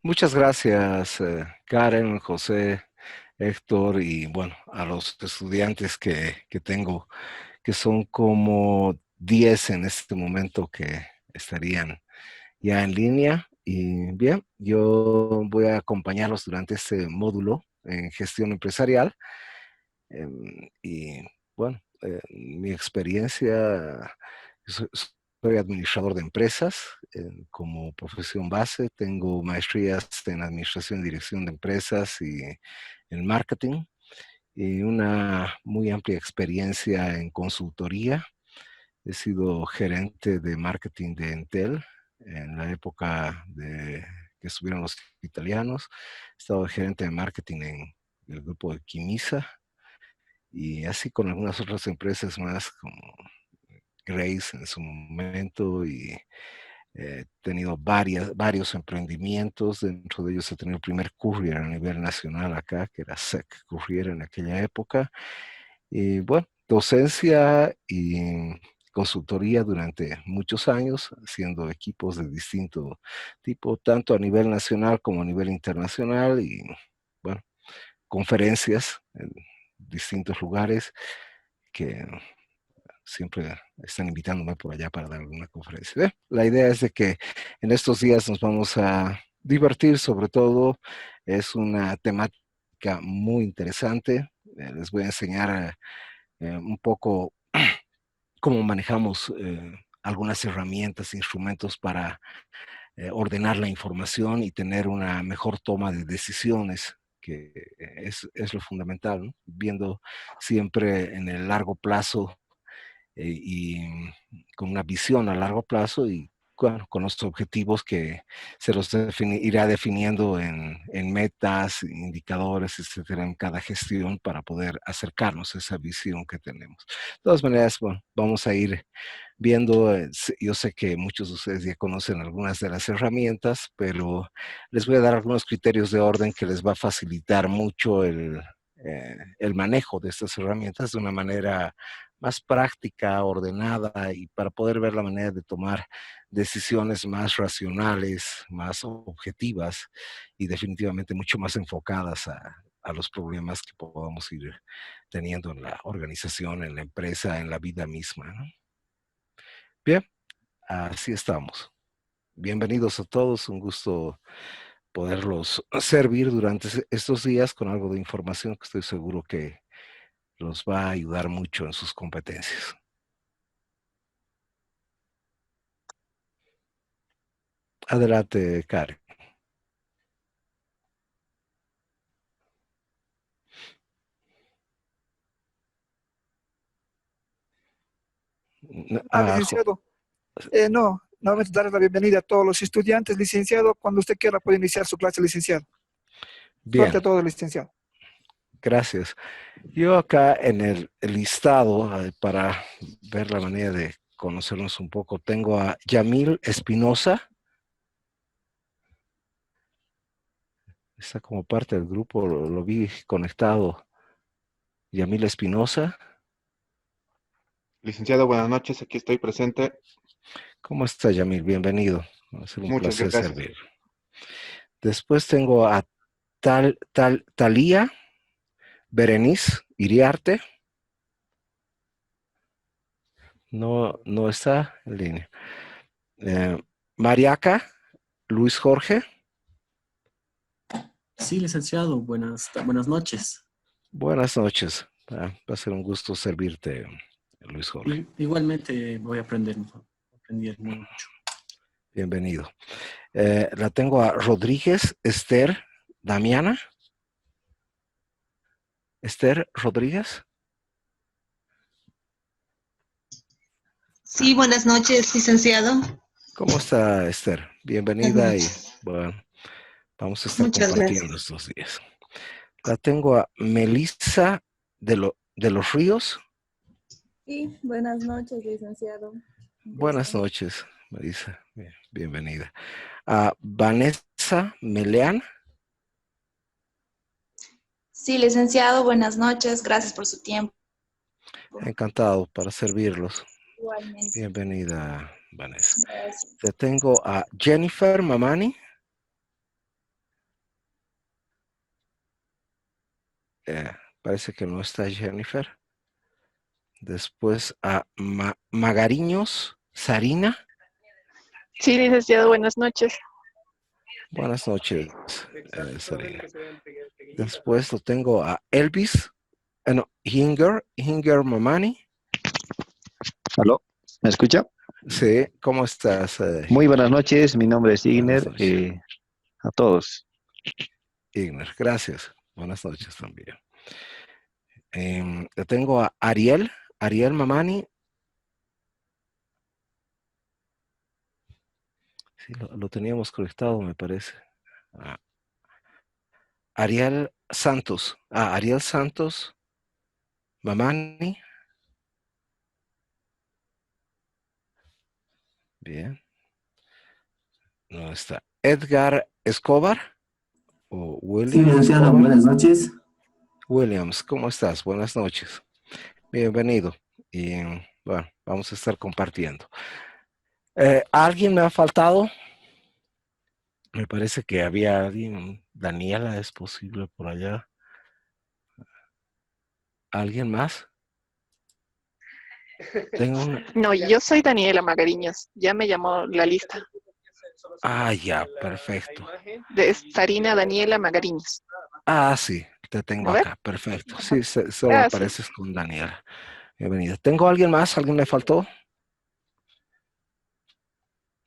Muchas gracias, Karen, José, Héctor y bueno, a los estudiantes que tengo, que son como 10 en este momento que estarían ya en línea. Y bien, yo voy a acompañarlos durante este módulo en gestión empresarial. Y bueno, mi experiencia, soy administrador de empresas como profesión base, tengo maestrías en administración y dirección de empresas y en marketing y una muy amplia experiencia en consultoría. He sido gerente de marketing de Entel en la época de que estuvieron los italianos. He estado gerente de marketing en el grupo de Quimisa y así con algunas otras empresas más como Grace en su momento y he tenido varios emprendimientos. Dentro de ellos he tenido el primer courier a nivel nacional acá, que era SEC Courier en aquella época. Y bueno, docencia y consultoría durante muchos años, haciendo equipos de distinto tipo, tanto a nivel nacional como a nivel internacional y bueno, conferencias en distintos lugares que siempre están invitándome por allá para dar alguna conferencia. La idea es de que en estos días nos vamos a divertir, sobre todo es una temática muy interesante. Les voy a enseñar un poco cómo manejamos algunas herramientas, instrumentos para ordenar la información y tener una mejor toma de decisiones, que es lo fundamental, ¿no? Viendo siempre en el largo plazo y con una visión a largo plazo y bueno, con los objetivos que se los irá definiendo en metas, indicadores, etcétera, en cada gestión para poder acercarnos a esa visión que tenemos. De todas maneras, bueno, vamos a ir viendo, yo sé que muchos de ustedes ya conocen algunas de las herramientas, pero les voy a dar algunos criterios de orden que les va a facilitar mucho el manejo de estas herramientas de una manera más práctica, ordenada y para poder ver la manera de tomar decisiones más racionales, más objetivas y definitivamente mucho más enfocadas a los problemas que podamos ir teniendo en la organización, en la empresa, en la vida misma, ¿no? Bien, así estamos. Bienvenidos a todos, un gusto poderlos servir durante estos días con algo de información que estoy seguro que los va a ayudar mucho en sus competencias. Adelante, Karen. Licenciado. No, nuevamente darle la bienvenida a todos los estudiantes. Licenciado, cuando usted quiera puede iniciar su clase, licenciado. Suerte Bien, a todos, licenciado. gracias. Yo acá en el listado, para ver la manera de conocernos un poco, tengo a Yamil Espinosa. Está como parte del grupo, lo vi conectado. Yamil Espinosa. Licenciado, buenas noches, aquí estoy presente. ¿Cómo está, Yamil? Bienvenido. Va a ser un Muchas placer gracias. servir. Después tengo a Talía Berenice Iriarte. No está en línea. Mariaca Luis Jorge. Sí, licenciado, buenas noches. Buenas noches. Va a ser un gusto servirte, Luis Jorge. Igualmente voy a aprender mucho. Bienvenido. La tengo a Rodríguez Esther Damiana. Esther Rodríguez. Sí, buenas noches, licenciado. ¿Cómo está, Esther? Bienvenida y bueno, vamos a estar Muchas compartiendo gracias. estos días. La tengo a Melissa de los Ríos. Sí, buenas noches, licenciado. Buenas noches, Melissa. Bienvenida. A Vanessa Meleán. Sí, licenciado, buenas noches. Gracias por su tiempo. Encantado para servirlos. Igualmente. Bienvenida, Vanessa. Gracias. Te tengo a Jennifer Mamani. eh, parece que no está Jennifer. Después a Magariños, Sarina. Sí, licenciado, buenas noches. Buenas noches, Sarina. Después lo tengo a Elvis, no, Hinger Mamani. ¿Aló? ¿Me escucha? Sí, ¿cómo estás? Muy buenas noches, mi nombre es Buenas Igner. noches. A todos. Igner, gracias. Buenas noches también. Le tengo a Ariel Mamani. Sí, lo teníamos conectado, me parece. Ariel Santos. Ariel Santos Mamani. Bien. No está. Edgar Escobar o Sí, William licenciado, Escobar. buenas noches. Williams, ¿cómo estás? Buenas noches. Bienvenido. Y bueno, vamos a estar compartiendo. ¿Alguien me ha faltado? Me parece que había alguien. Daniela, ¿es posible por allá? ¿Alguien más? Tengo una... No, yo soy Daniela Magariños. Ya me llamó la lista. Ya, perfecto. De Sarina Daniela Magariños. Sí, te tengo A ver. acá. Perfecto. Sí, solo Sí. apareces con Daniela. Bienvenida. ¿Tengo alguien más? ¿Alguien me faltó?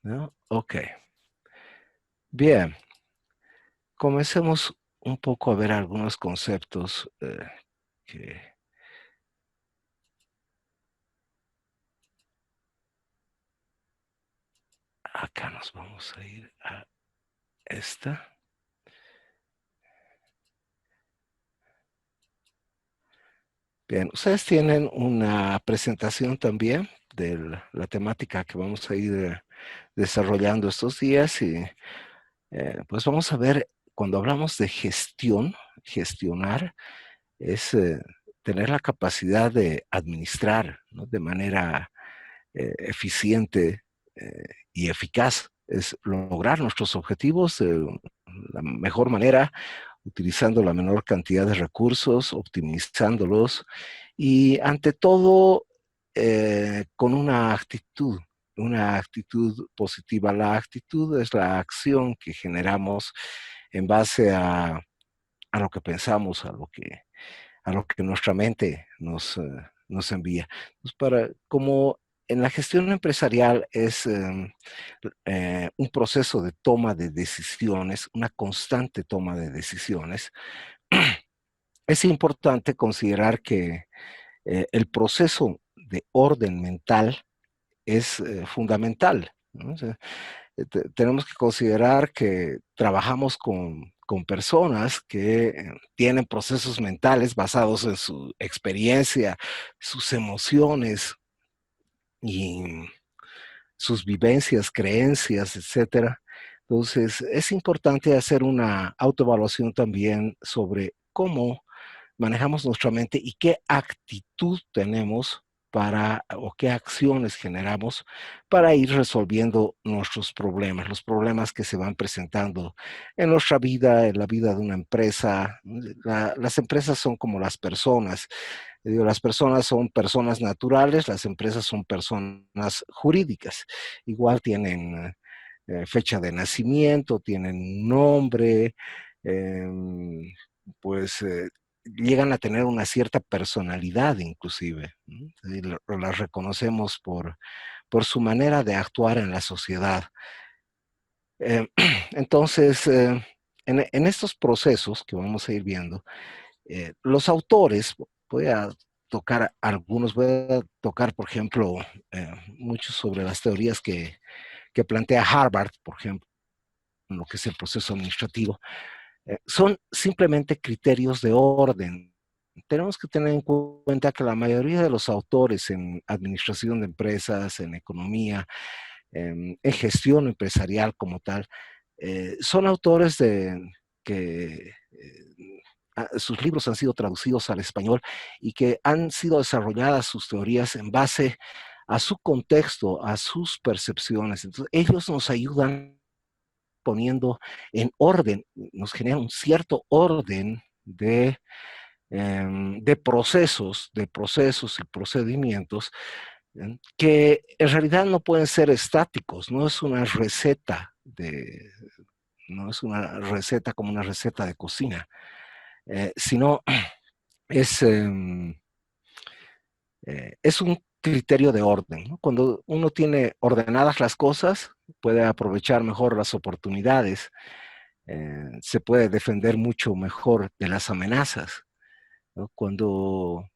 ¿No? Ok. Bien. Comencemos un poco a ver algunos conceptos que... Acá nos vamos a ir a esta. Bien, ustedes tienen una presentación también de la temática que vamos a ir desarrollando estos días y pues vamos a ver, cuando hablamos de gestionar, es tener la capacidad de administrar, ¿no?, de manera eficiente y eficaz. Es lograr nuestros objetivos de la mejor manera, utilizando la menor cantidad de recursos, optimizándolos y ante todo con una actitud positiva. La actitud es la acción que generamos en base a lo que pensamos, a lo que nuestra mente nos envía. Pues como en la gestión empresarial es un proceso de toma de decisiones, una constante toma de decisiones, es importante considerar que el proceso de orden mental es fundamental, ¿no? O sea, tenemos que considerar que trabajamos con personas que tienen procesos mentales basados en su experiencia, sus emociones y sus vivencias, creencias, etcétera. Entonces, es importante hacer una autoevaluación también sobre cómo manejamos nuestra mente y qué actitud tenemos o qué acciones generamos para ir resolviendo nuestros problemas, los problemas que se van presentando en nuestra vida, en la vida de una empresa. Las empresas son como las personas. Las personas son personas naturales, las empresas son personas jurídicas. Igual tienen fecha de nacimiento, tienen nombre, pues llegan a tener una cierta personalidad inclusive, ¿no? Las reconocemos por su manera de actuar en la sociedad. Entonces, en estos procesos que vamos a ir viendo, los autores, voy a tocar algunos, voy a tocar, por ejemplo, mucho sobre las teorías que plantea Harvard, por ejemplo, en lo que es el proceso administrativo. Son simplemente criterios de orden. Tenemos que tener en cuenta que la mayoría de los autores en administración de empresas, en economía, en gestión empresarial como tal, son autores que sus libros han sido traducidos al español y que han sido desarrolladas sus teorías en base a su contexto, a sus percepciones. Entonces, ellos nos ayudan poniendo en orden, nos genera un cierto orden de de procesos y procedimientos que en realidad no pueden ser estáticos, no es una receta no es una receta como una receta de cocina, sino es, es un criterio de orden, ¿no? Cuando uno tiene ordenadas las cosas, puede aprovechar mejor las oportunidades, se puede defender mucho mejor de las amenazas, ¿no? Cuando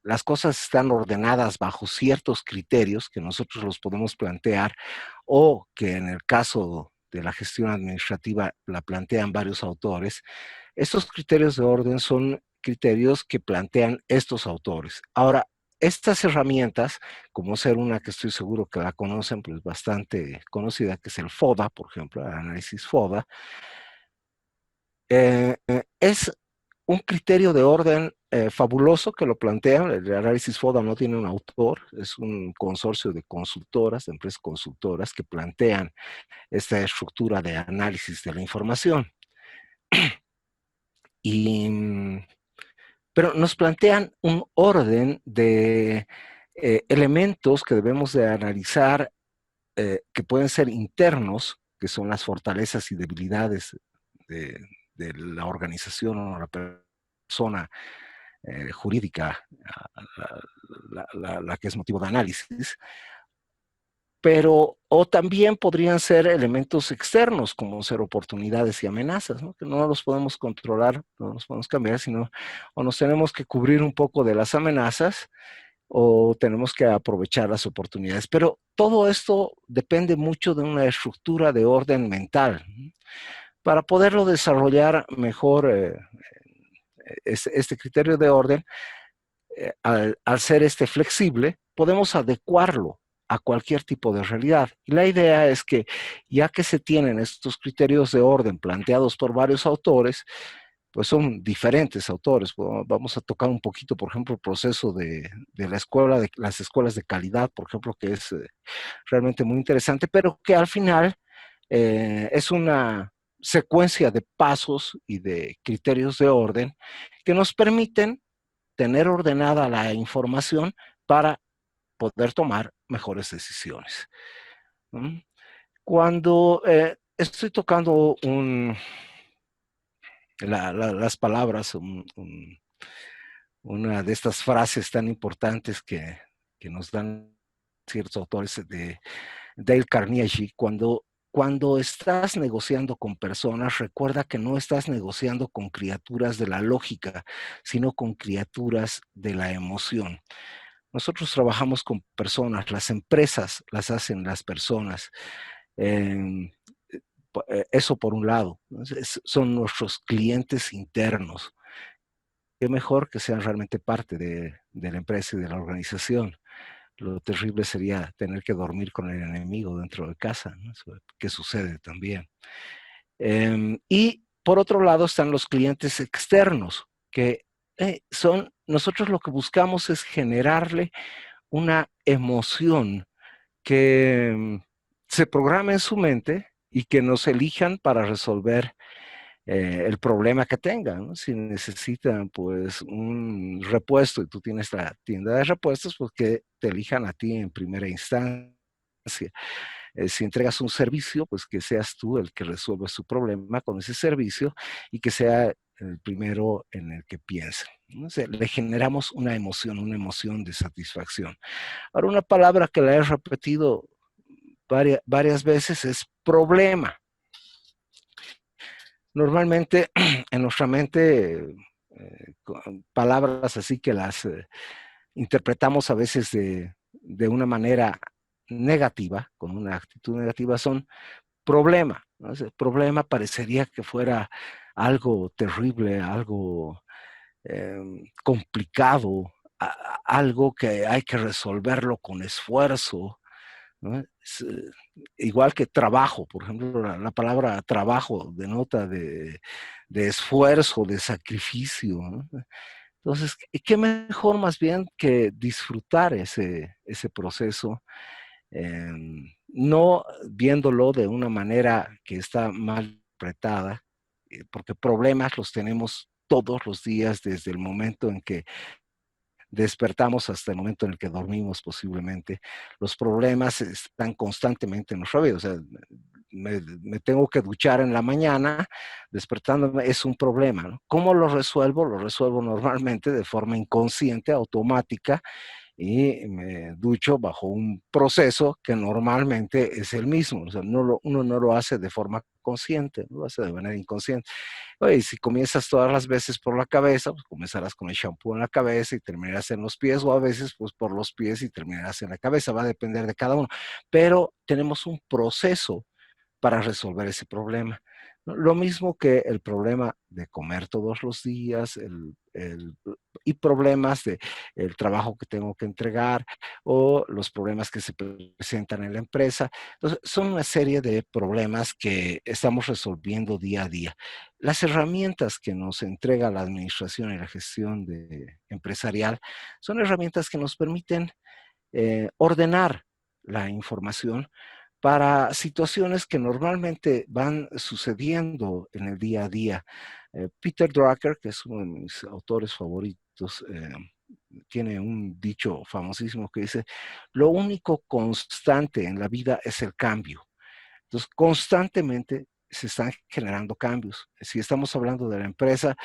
las cosas están ordenadas bajo ciertos criterios que nosotros los podemos plantear o que en el caso de la gestión administrativa la plantean varios autores, estos criterios de orden son criterios que plantean estos autores. Ahora, estas herramientas, como ser una que estoy seguro que la conocen, pues bastante conocida, que es el FODA, por ejemplo, el análisis FODA, es un criterio de orden fabuloso que lo plantean. El análisis FODA no tiene un autor, es un consorcio de consultoras, de empresas consultoras que plantean esta estructura de análisis de la información. Pero nos plantean un orden de elementos que debemos de analizar que pueden ser internos, que son las fortalezas y debilidades de la organización o la persona jurídica, la que es motivo de análisis, pero o también podrían ser elementos externos, como ser oportunidades y amenazas, ¿no? Que no los podemos controlar, no los podemos cambiar, sino o nos tenemos que cubrir un poco de las amenazas o tenemos que aprovechar las oportunidades. Pero todo esto depende mucho de una estructura de orden mental. Para poderlo desarrollar mejor, este criterio de orden, al ser flexible, podemos adecuarlo a cualquier tipo de realidad. Y la idea es que, ya que se tienen estos criterios de orden planteados por varios autores, pues son diferentes autores. Vamos a tocar un poquito, por ejemplo, el proceso de las escuelas de calidad, por ejemplo, que es realmente muy interesante, pero que al final es una secuencia de pasos y de criterios de orden que nos permiten tener ordenada la información para poder tomar mejores decisiones. Cuando estoy tocando las palabras, una de estas frases tan importantes que nos dan ciertos autores de Dale Carnegie, cuando estás negociando con personas, recuerda que no estás negociando con criaturas de la lógica, sino con criaturas de la emoción. Nosotros trabajamos con personas, las empresas las hacen las personas. Eso por un lado, son nuestros clientes internos. Qué mejor que sean realmente parte de la empresa y de la organización. Lo terrible sería tener que dormir con el enemigo dentro de casa, ¿no? Que sucede también. Y por otro lado están los clientes externos, que nosotros lo que buscamos es generarle una emoción que se programe en su mente y que nos elijan para resolver el problema que tengan, ¿no? Si necesitan pues un repuesto y tú tienes la tienda de repuestos, pues que te elijan a ti en primera instancia. Si entregas un servicio, pues que seas tú el que resuelva su problema con ese servicio y que sea el primero en el que piensen, ¿no? O sea, le generamos una emoción de satisfacción. Ahora, una palabra que la he repetido varias veces es problema. Normalmente en nuestra mente, palabras así que las interpretamos a veces de una manera negativa, con una actitud negativa, son problema, ¿no? O sea, problema parecería que fuera algo terrible, algo complicado, algo que hay que resolverlo con esfuerzo, ¿no? Igual que trabajo, por ejemplo, la palabra trabajo denota de esfuerzo, de sacrificio, ¿no? Entonces, ¿qué mejor más bien que disfrutar ese proceso, no viéndolo de una manera que está mal interpretada, porque problemas los tenemos todos los días, desde el momento en que despertamos hasta el momento en el que dormimos posiblemente. Los problemas están constantemente en nuestra vida. O sea, me tengo que duchar en la mañana, despertándome, es un problema, ¿no? ¿Cómo lo resuelvo? Lo resuelvo normalmente de forma inconsciente, automática, y me ducho bajo un proceso que normalmente es el mismo. O sea, uno no lo hace de forma consciente, lo hace de manera inconsciente. Oye, si comienzas todas las veces por la cabeza, pues comenzarás con el shampoo en la cabeza y terminarás en los pies, o a veces pues por los pies y terminarás en la cabeza, va a depender de cada uno. Pero tenemos un proceso para resolver ese problema. Lo mismo que el problema de comer todos los días, y problemas de el trabajo que tengo que entregar o los problemas que se presentan en la empresa. Entonces, son una serie de problemas que estamos resolviendo día a día. Las herramientas que nos entrega la administración y la gestión empresarial son herramientas que nos permiten ordenar la información para situaciones que normalmente van sucediendo en el día a día. Peter Drucker, que es uno de mis autores favoritos, tiene un dicho famosísimo que dice: lo único constante en la vida es el cambio. Entonces, constantemente se están generando cambios. Si estamos hablando de la empresa,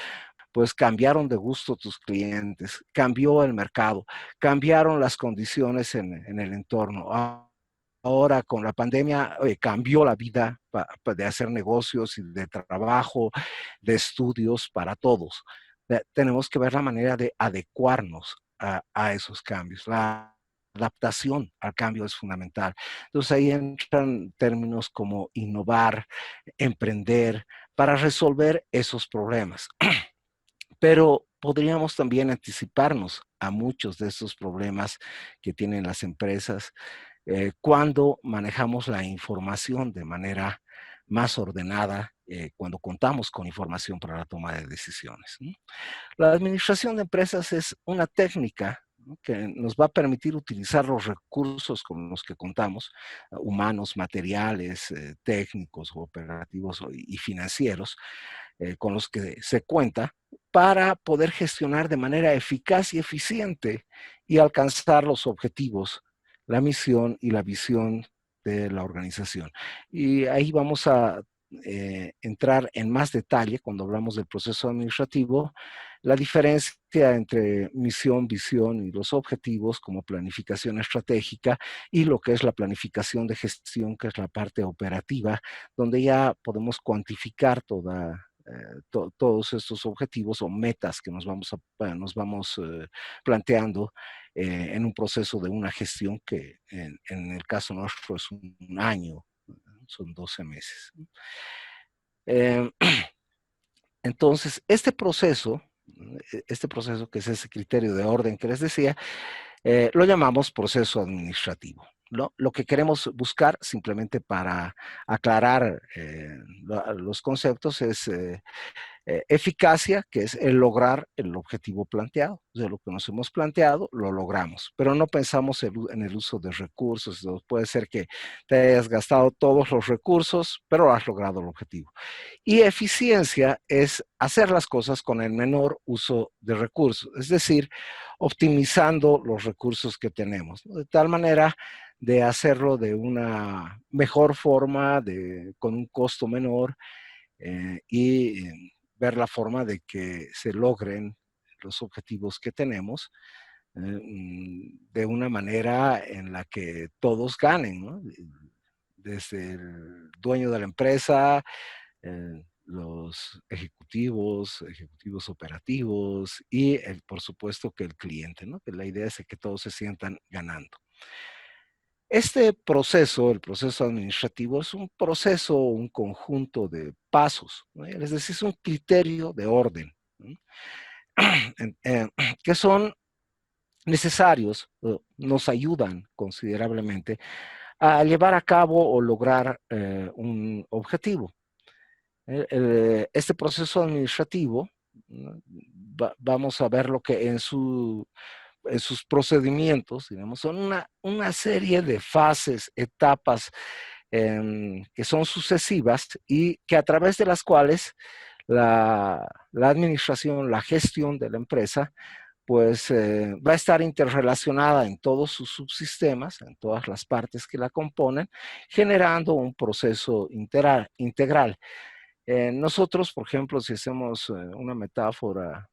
pues cambiaron de gusto tus clientes, cambió el mercado, cambiaron las condiciones en el entorno. Ahora con la pandemia cambió la vida de hacer negocios y de trabajo, de estudios para todos. Tenemos que ver la manera de adecuarnos a esos cambios. La adaptación al cambio es fundamental. Entonces ahí entran términos como innovar, emprender, para resolver esos problemas. Pero podríamos también anticiparnos a muchos de estos problemas que tienen las empresas cuando manejamos la información de manera más ordenada, cuando contamos con información para la toma de decisiones, ¿no? La administración de empresas es una técnica, ¿no?, que nos va a permitir utilizar los recursos con los que contamos, humanos, materiales, técnicos, operativos y financieros, con los que se cuenta, para poder gestionar de manera eficaz y eficiente y alcanzar los objetivos, la misión y la visión de la organización. Y ahí vamos a entrar en más detalle cuando hablamos del proceso administrativo, la diferencia entre misión, visión y los objetivos como planificación estratégica, y lo que es la planificación de gestión, que es la parte operativa, donde ya podemos cuantificar todos estos objetivos o metas que nos vamos planteando en un proceso de una gestión que en el caso nuestro es un año, son 12 meses. Entonces, este proceso que es ese criterio de orden que les decía, lo llamamos proceso administrativo, ¿no? Lo que queremos buscar, simplemente para aclarar los conceptos, es eficacia, que es el lograr el objetivo planteado. O sea, lo que nos hemos planteado, lo logramos, pero no pensamos en el uso de recursos. Puede ser que te hayas gastado todos los recursos, pero has logrado el objetivo. Y eficiencia es hacer las cosas con el menor uso de recursos, es decir, optimizando los recursos que tenemos, ¿no?, de tal manera de hacerlo de una mejor forma, con un costo menor, y ver la forma de que se logren los objetivos que tenemos de una manera en la que todos ganen, ¿no? Desde el dueño de la empresa, los ejecutivos operativos y, por supuesto, que el cliente, ¿no? Que la idea es que todos se sientan ganando. Este proceso, el proceso administrativo, es un proceso, un conjunto de pasos, ¿no? Es decir, es un criterio de orden, ¿no?, que son necesarios, nos ayudan considerablemente a llevar a cabo o lograr un objetivo. Este proceso administrativo, ¿no?, vamos a ver lo que en sus procedimientos, digamos, son una serie de fases, etapas que son sucesivas y que a través de las cuales la administración, la gestión de la empresa, pues va a estar interrelacionada en todos sus subsistemas, en todas las partes que la componen, generando un proceso integral. Nosotros, por ejemplo, si hacemos una metáfora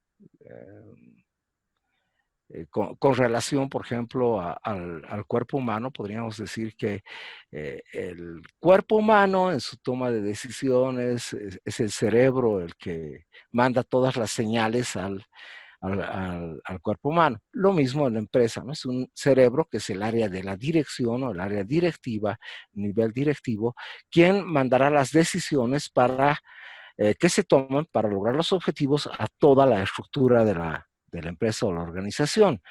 con relación, por ejemplo, al cuerpo humano, podríamos decir que el cuerpo humano en su toma de decisiones es el cerebro el que manda todas las señales al cuerpo humano. Lo mismo en la empresa, ¿no? Es un cerebro que es el área de la dirección o el área directiva, nivel directivo, quien mandará las decisiones para que se tomen para lograr los objetivos a toda la estructura de la empresa o la organización.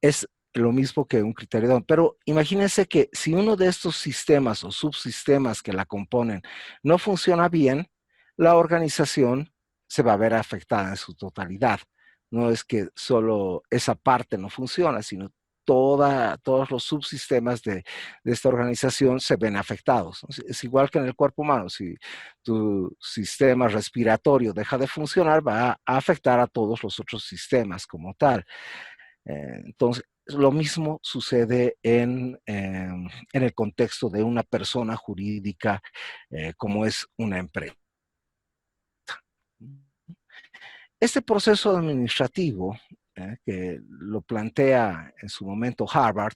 Es lo mismo que un criterio, pero imagínense que si uno de estos sistemas o subsistemas que la componen no funciona bien, la organización se va a ver afectada en su totalidad. No es que solo esa parte no funciona, sino todos los subsistemas de esta organización se ven afectados. Es igual que en el cuerpo humano. Si tu sistema respiratorio deja de funcionar, va a afectar a todos los otros sistemas como tal. Entonces, lo mismo sucede en el contexto de una persona jurídica como es una empresa. Este proceso administrativo, que lo plantea en su momento Harvard,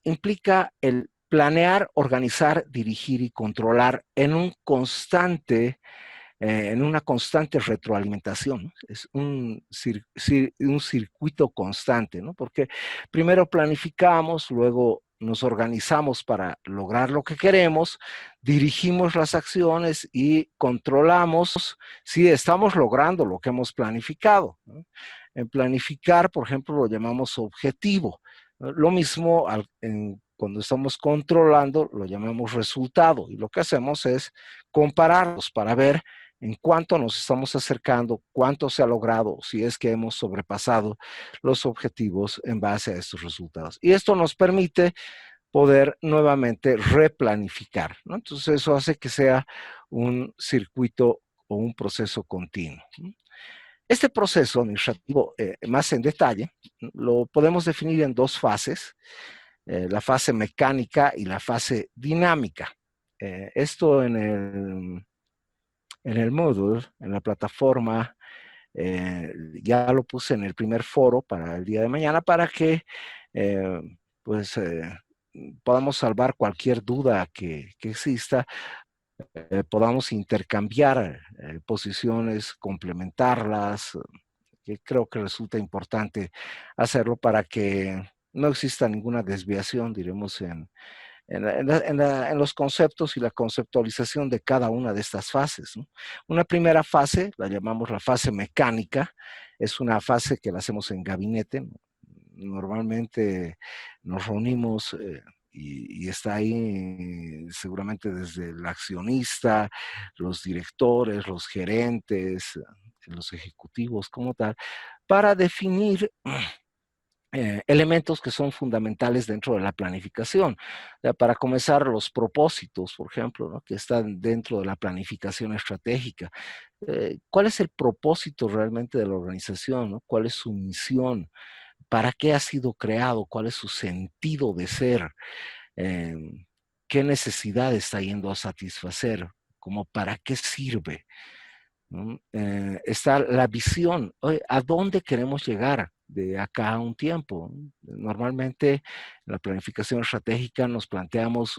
implica el planear, organizar, dirigir y controlar en una constante retroalimentación, ¿no? Es un circuito constante, ¿no? Porque primero planificamos, luego nos organizamos para lograr lo que queremos, dirigimos las acciones y controlamos si estamos logrando lo que hemos planificado, ¿no? En planificar, por ejemplo, lo llamamos objetivo. Lo mismo cuando estamos controlando, lo llamamos resultado. Y lo que hacemos es compararlos para ver en cuánto nos estamos acercando, cuánto se ha logrado, si es que hemos sobrepasado los objetivos en base a estos resultados. Y esto nos permite poder nuevamente replanificar, ¿no? Entonces eso hace que sea un circuito o un proceso continuo, ¿no? Este proceso administrativo, más en detalle, lo podemos definir en dos fases, la fase mecánica y la fase dinámica. Esto en el Moodle, en la plataforma, ya lo puse en el primer foro para el día de mañana para que podamos salvar cualquier duda que exista, podamos intercambiar posiciones, complementarlas, que creo que resulta importante hacerlo para que no exista ninguna desviación, diremos, en los conceptos y la conceptualización de cada una de estas fases, ¿no? Una primera fase, la llamamos la fase mecánica, es una fase que la hacemos en gabinete. Normalmente nos reunimos y está ahí seguramente desde el accionista, los directores, los gerentes, los ejecutivos como tal, para definir elementos que son fundamentales dentro de la planificación. Para comenzar, los propósitos, por ejemplo, ¿no? Que están dentro de la planificación estratégica. ¿Cuál es el propósito realmente de la organización, ¿no? ¿Cuál es su misión? ¿Para qué ha sido creado? ¿Cuál es su sentido de ser? ¿Qué necesidad está yendo a satisfacer? ¿Cómo para qué sirve? ¿No? Está la visión. ¿A dónde queremos llegar de acá a un tiempo? Normalmente en la planificación estratégica nos planteamos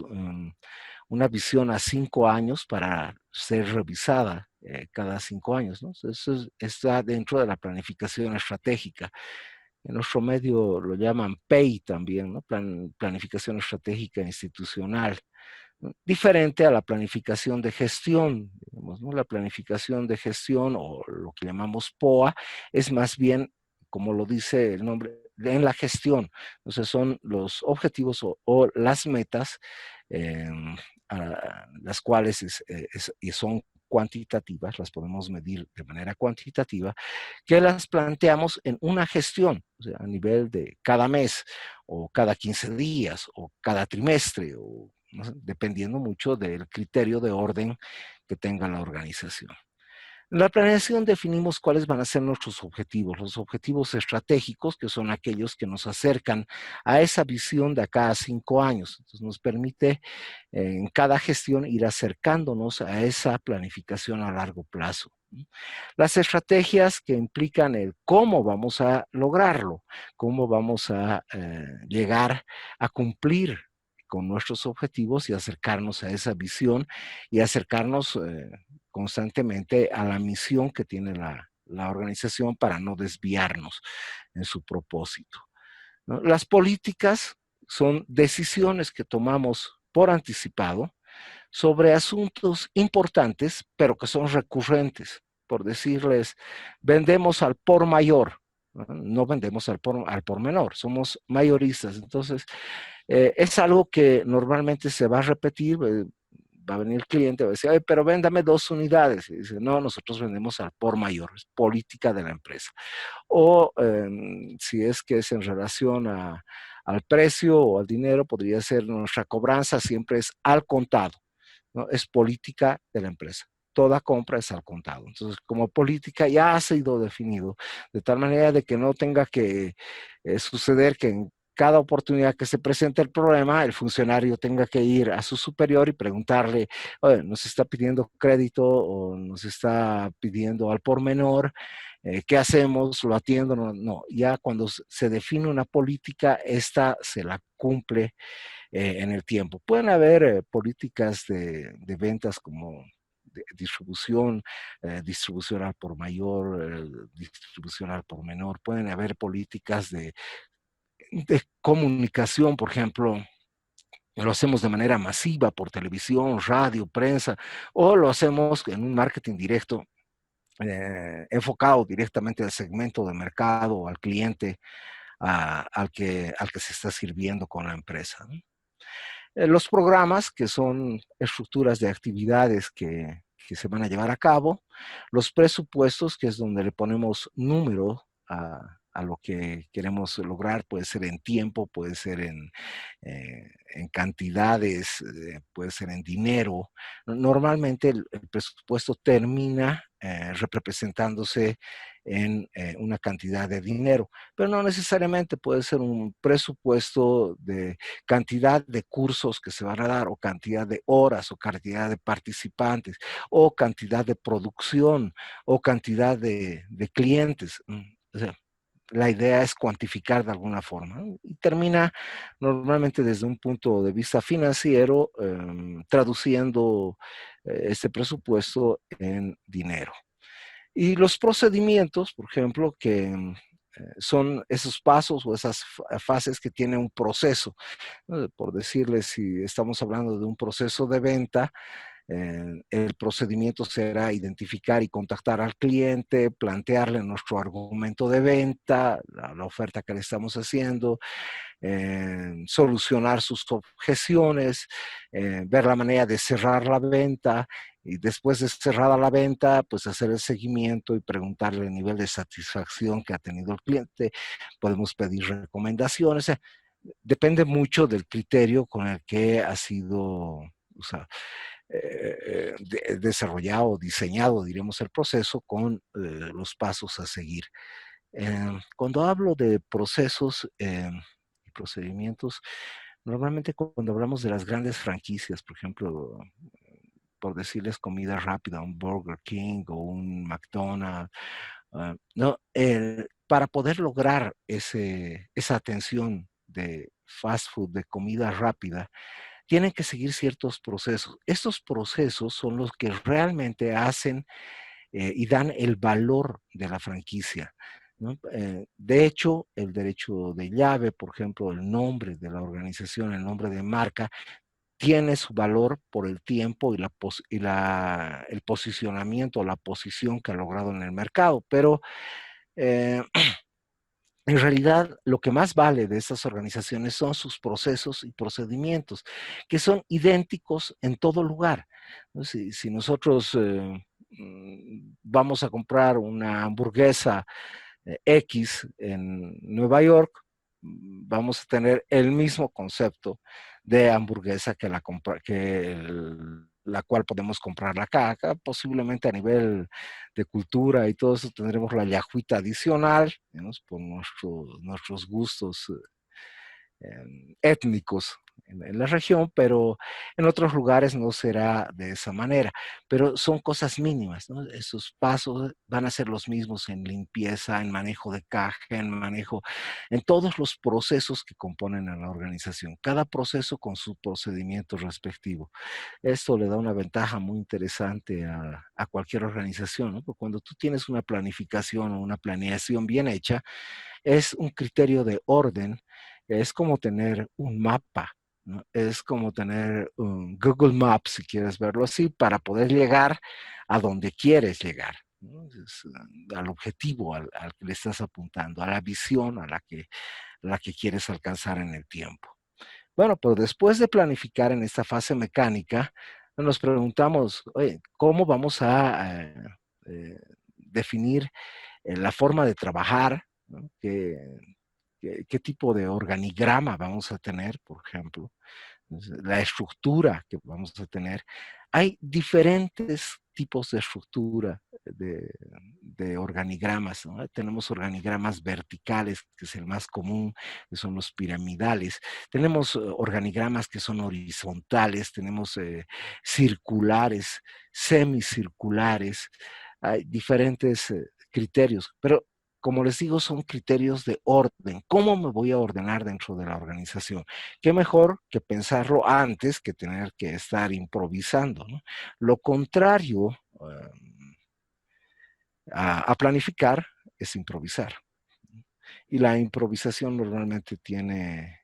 una visión a 5 años para ser revisada cada 5 años, ¿no? Eso está dentro de la planificación estratégica. En nuestro medio lo llaman PEI también, ¿no? Planificación estratégica institucional. Diferente a la planificación de gestión, digamos, ¿no? La planificación de gestión, o lo que llamamos POA, es más bien, como lo dice el nombre, en la gestión. Entonces son los objetivos o las metas, las cuales y son cuantitativas, las podemos medir de manera cuantitativa, que las planteamos en una gestión, o sea, a nivel de cada mes, o cada 15 días, o cada trimestre, o ¿no? Dependiendo mucho del criterio de orden que tenga la organización. En la planeación definimos cuáles van a ser nuestros objetivos, los objetivos estratégicos, que son aquellos que nos acercan a esa visión de acá a 5 años. Entonces nos permite en cada gestión ir acercándonos a esa planificación a largo plazo. Las estrategias que implican el cómo vamos a lograrlo, cómo vamos a llegar a cumplir con nuestros objetivos y acercarnos a esa visión y acercarnos constantemente a la misión que tiene la organización para no desviarnos en su propósito, ¿no? Las políticas son decisiones que tomamos por anticipado sobre asuntos importantes, pero que son recurrentes. Por decirles, vendemos al por mayor, no vendemos al por menor, somos mayoristas. Entonces, es algo que normalmente se va a repetir. Va a venir el cliente, va a decir, pero véndame 2 unidades. Y dice, no, nosotros vendemos al por mayor, es política de la empresa. O si es que es en relación al precio o al dinero, podría ser nuestra cobranza siempre es al contado, ¿no? Es política de la empresa. Toda compra es al contado. Entonces, como política ya ha sido definido, de tal manera de que no tenga que suceder que en cada oportunidad que se presente el problema, el funcionario tenga que ir a su superior y preguntarle, oye, nos está pidiendo crédito o nos está pidiendo al por menor, ¿qué hacemos? ¿Lo atiendo? No, no, ya cuando se define una política, esta se la cumple en el tiempo. Pueden haber políticas de ventas como distribución, distribución al por mayor, distribución al por menor. Pueden haber políticas de comunicación, por ejemplo, lo hacemos de manera masiva por televisión, radio, prensa, o lo hacemos en un marketing directo, enfocado directamente al segmento de mercado, al cliente, al que se está sirviendo con la empresa, ¿no? Los programas, que son estructuras de actividades que se van a llevar a cabo, los presupuestos, que es donde le ponemos número a lo que queremos lograr, puede ser en tiempo, puede ser en cantidades, puede ser en dinero. Normalmente el presupuesto termina representándose en una cantidad de dinero, pero no necesariamente puede ser un presupuesto de cantidad de cursos que se van a dar, o cantidad de horas, o cantidad de participantes, o cantidad de producción, o cantidad de clientes. O sea, la idea es cuantificar de alguna forma, ¿no? Y termina normalmente desde un punto de vista financiero, traduciendo este presupuesto en dinero. Y los procedimientos, por ejemplo, que son esos pasos o esas fases que tiene un proceso, ¿no? Por decirles, si estamos hablando de un proceso de venta, el procedimiento será identificar y contactar al cliente, plantearle nuestro argumento de venta, la oferta que le estamos haciendo, solucionar sus objeciones, ver la manera de cerrar la venta, y después de cerrada la venta, pues hacer el seguimiento y preguntarle el nivel de satisfacción que ha tenido el cliente. Podemos pedir recomendaciones. Depende mucho del criterio con el que ha sido, o sea, desarrollado, diseñado, diremos, el proceso con los pasos a seguir. Cuando hablo de procesos y procedimientos, normalmente cuando hablamos de las grandes franquicias, por ejemplo, por decirles comida rápida, un Burger King o un McDonald's, no, para poder lograr esa atención de fast food, de comida rápida, tienen que seguir ciertos procesos. Estos procesos son los que realmente hacen y dan el valor de la franquicia, ¿no? De hecho, el derecho de llave, por ejemplo, el nombre de la organización, el nombre de marca, tiene su valor por el tiempo y el posicionamiento, la posición que ha logrado en el mercado. Pero en realidad, lo que más vale de estas organizaciones son sus procesos y procedimientos, que son idénticos en todo lugar, ¿no? Si nosotros vamos a comprar una hamburguesa X en Nueva York, vamos a tener el mismo concepto de hamburguesa la cual podemos comprarla acá. Acá posiblemente a nivel de cultura y todo eso tendremos la yajuita adicional, digamos, por nuestros gustos étnicos en la región, pero en otros lugares no será de esa manera. Pero son cosas mínimas, ¿no? Esos pasos van a ser los mismos en limpieza, en manejo de caja, en todos los procesos que componen a la organización. Cada proceso con su procedimiento respectivo. Esto le da una ventaja muy interesante a cualquier organización, ¿no? Porque cuando tú tienes una planificación o una planeación bien hecha, es un criterio de orden. Es como tener un mapa, ¿no? Es como tener un Google Maps, si quieres verlo así, para poder llegar a donde quieres llegar, ¿no? Al objetivo al que le estás apuntando, a la visión a la que quieres alcanzar en el tiempo. Bueno, pero después de planificar en esta fase mecánica, nos preguntamos, oye, ¿cómo vamos a definir la forma de trabajar, ¿no? ¿Qué tipo de organigrama vamos a tener, por ejemplo? La estructura que vamos a tener. Hay diferentes tipos de estructura de organigramas, ¿no? Tenemos organigramas verticales, que es el más común, que son los piramidales. Tenemos organigramas que son horizontales, tenemos circulares, semicirculares. Hay diferentes criterios, pero como les digo, son criterios de orden. ¿Cómo me voy a ordenar dentro de la organización? Qué mejor que pensarlo antes que tener que estar improvisando, ¿no? Lo contrario a planificar es improvisar. Y la improvisación normalmente tiene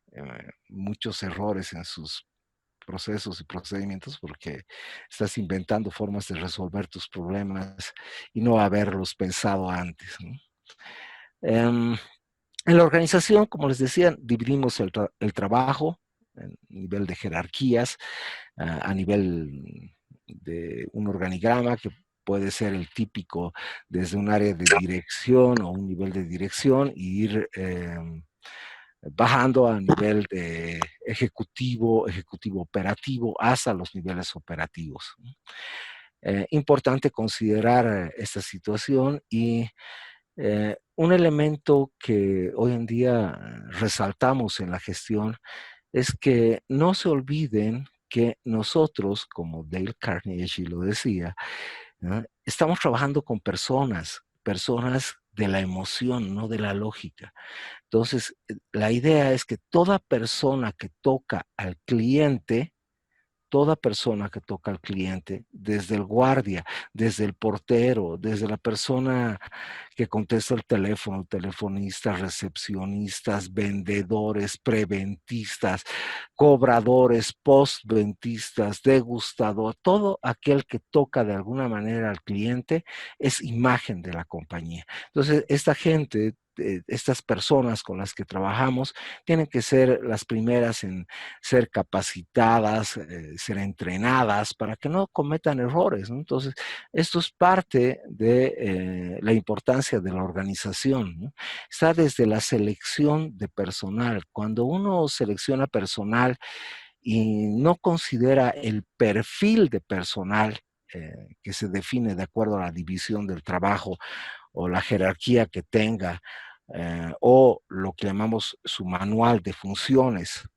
muchos errores en sus procesos y procedimientos porque estás inventando formas de resolver tus problemas y no haberlos pensado antes, ¿no? En la organización, como les decía, dividimos el trabajo a nivel de jerarquías, a nivel de un organigrama que puede ser el típico desde un área de dirección o un nivel de dirección e ir bajando a nivel de ejecutivo operativo hasta los niveles operativos. Importante considerar esta situación y un elemento que hoy en día resaltamos en la gestión es que no se olviden que nosotros, como Dale Carnegie lo decía, ¿no? Estamos trabajando con personas de la emoción, no de la lógica. Entonces, la idea es que toda persona que toca al cliente, desde el guardia, desde el portero, desde la persona que contesta el teléfono, telefonistas, recepcionistas, vendedores, preventistas, cobradores, postventistas, degustador, todo aquel que toca de alguna manera al cliente es imagen de la compañía. Entonces, esta gente, estas personas con las que trabajamos tienen que ser las primeras en ser capacitadas, ser entrenadas para que no cometan errores, ¿no? Entonces, esto es parte de la importancia de la organización, ¿no? Está desde la selección de personal. Cuando uno selecciona personal y no considera el perfil de personal que se define de acuerdo a la división del trabajo o la jerarquía que tenga, o lo que llamamos su manual de funciones.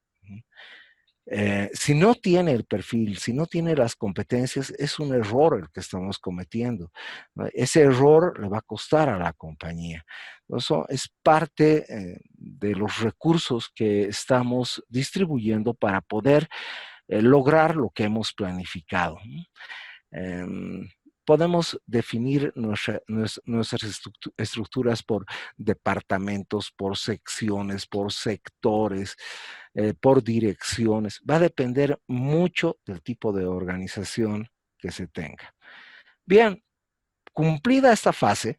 Si no tiene el perfil, si no tiene las competencias, es un error el que estamos cometiendo, ¿no? Ese error le va a costar a la compañía. Eso es parte de los recursos que estamos distribuyendo para poder lograr lo que hemos planificado, ¿no? Podemos definir nuestras estructuras por departamentos, por secciones, por sectores, por direcciones. Va a depender mucho del tipo de organización que se tenga. Bien, cumplida esta fase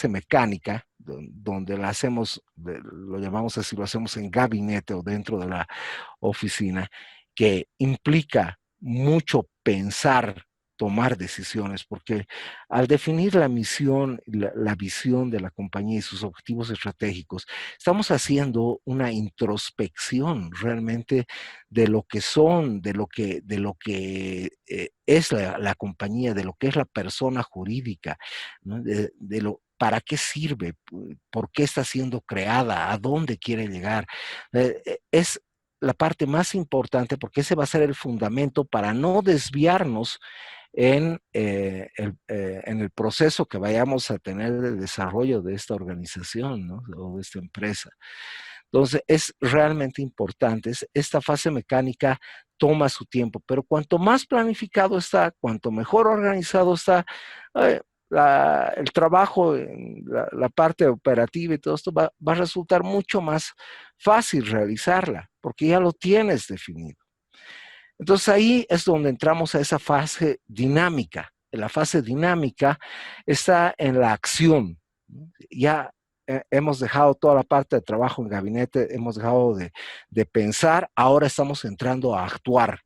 mecánica, donde la hacemos, lo llamamos así, lo hacemos en gabinete o dentro de la oficina, que implica mucho pensar tomar decisiones, porque al definir la misión, la visión de la compañía y sus objetivos estratégicos, estamos haciendo una introspección realmente de lo que son, de lo que es la compañía, de lo que es la persona jurídica, ¿no? ¿Para qué sirve? ¿Por qué está siendo creada? ¿A dónde quiere llegar? Es la parte más importante porque ese va a ser el fundamento para no desviarnos en el proceso que vayamos a tener de desarrollo de esta organización, ¿no? O de esta empresa. Entonces, es realmente importante. Esta fase mecánica toma su tiempo, pero cuanto más planificado está, cuanto mejor organizado está, el trabajo, la parte operativa y todo esto va a resultar mucho más fácil realizarla, porque ya lo tienes definido. Entonces ahí es donde entramos a esa fase dinámica. La fase dinámica está en la acción. Ya hemos dejado toda la parte de trabajo en gabinete, hemos dejado de pensar, ahora estamos entrando a actuar.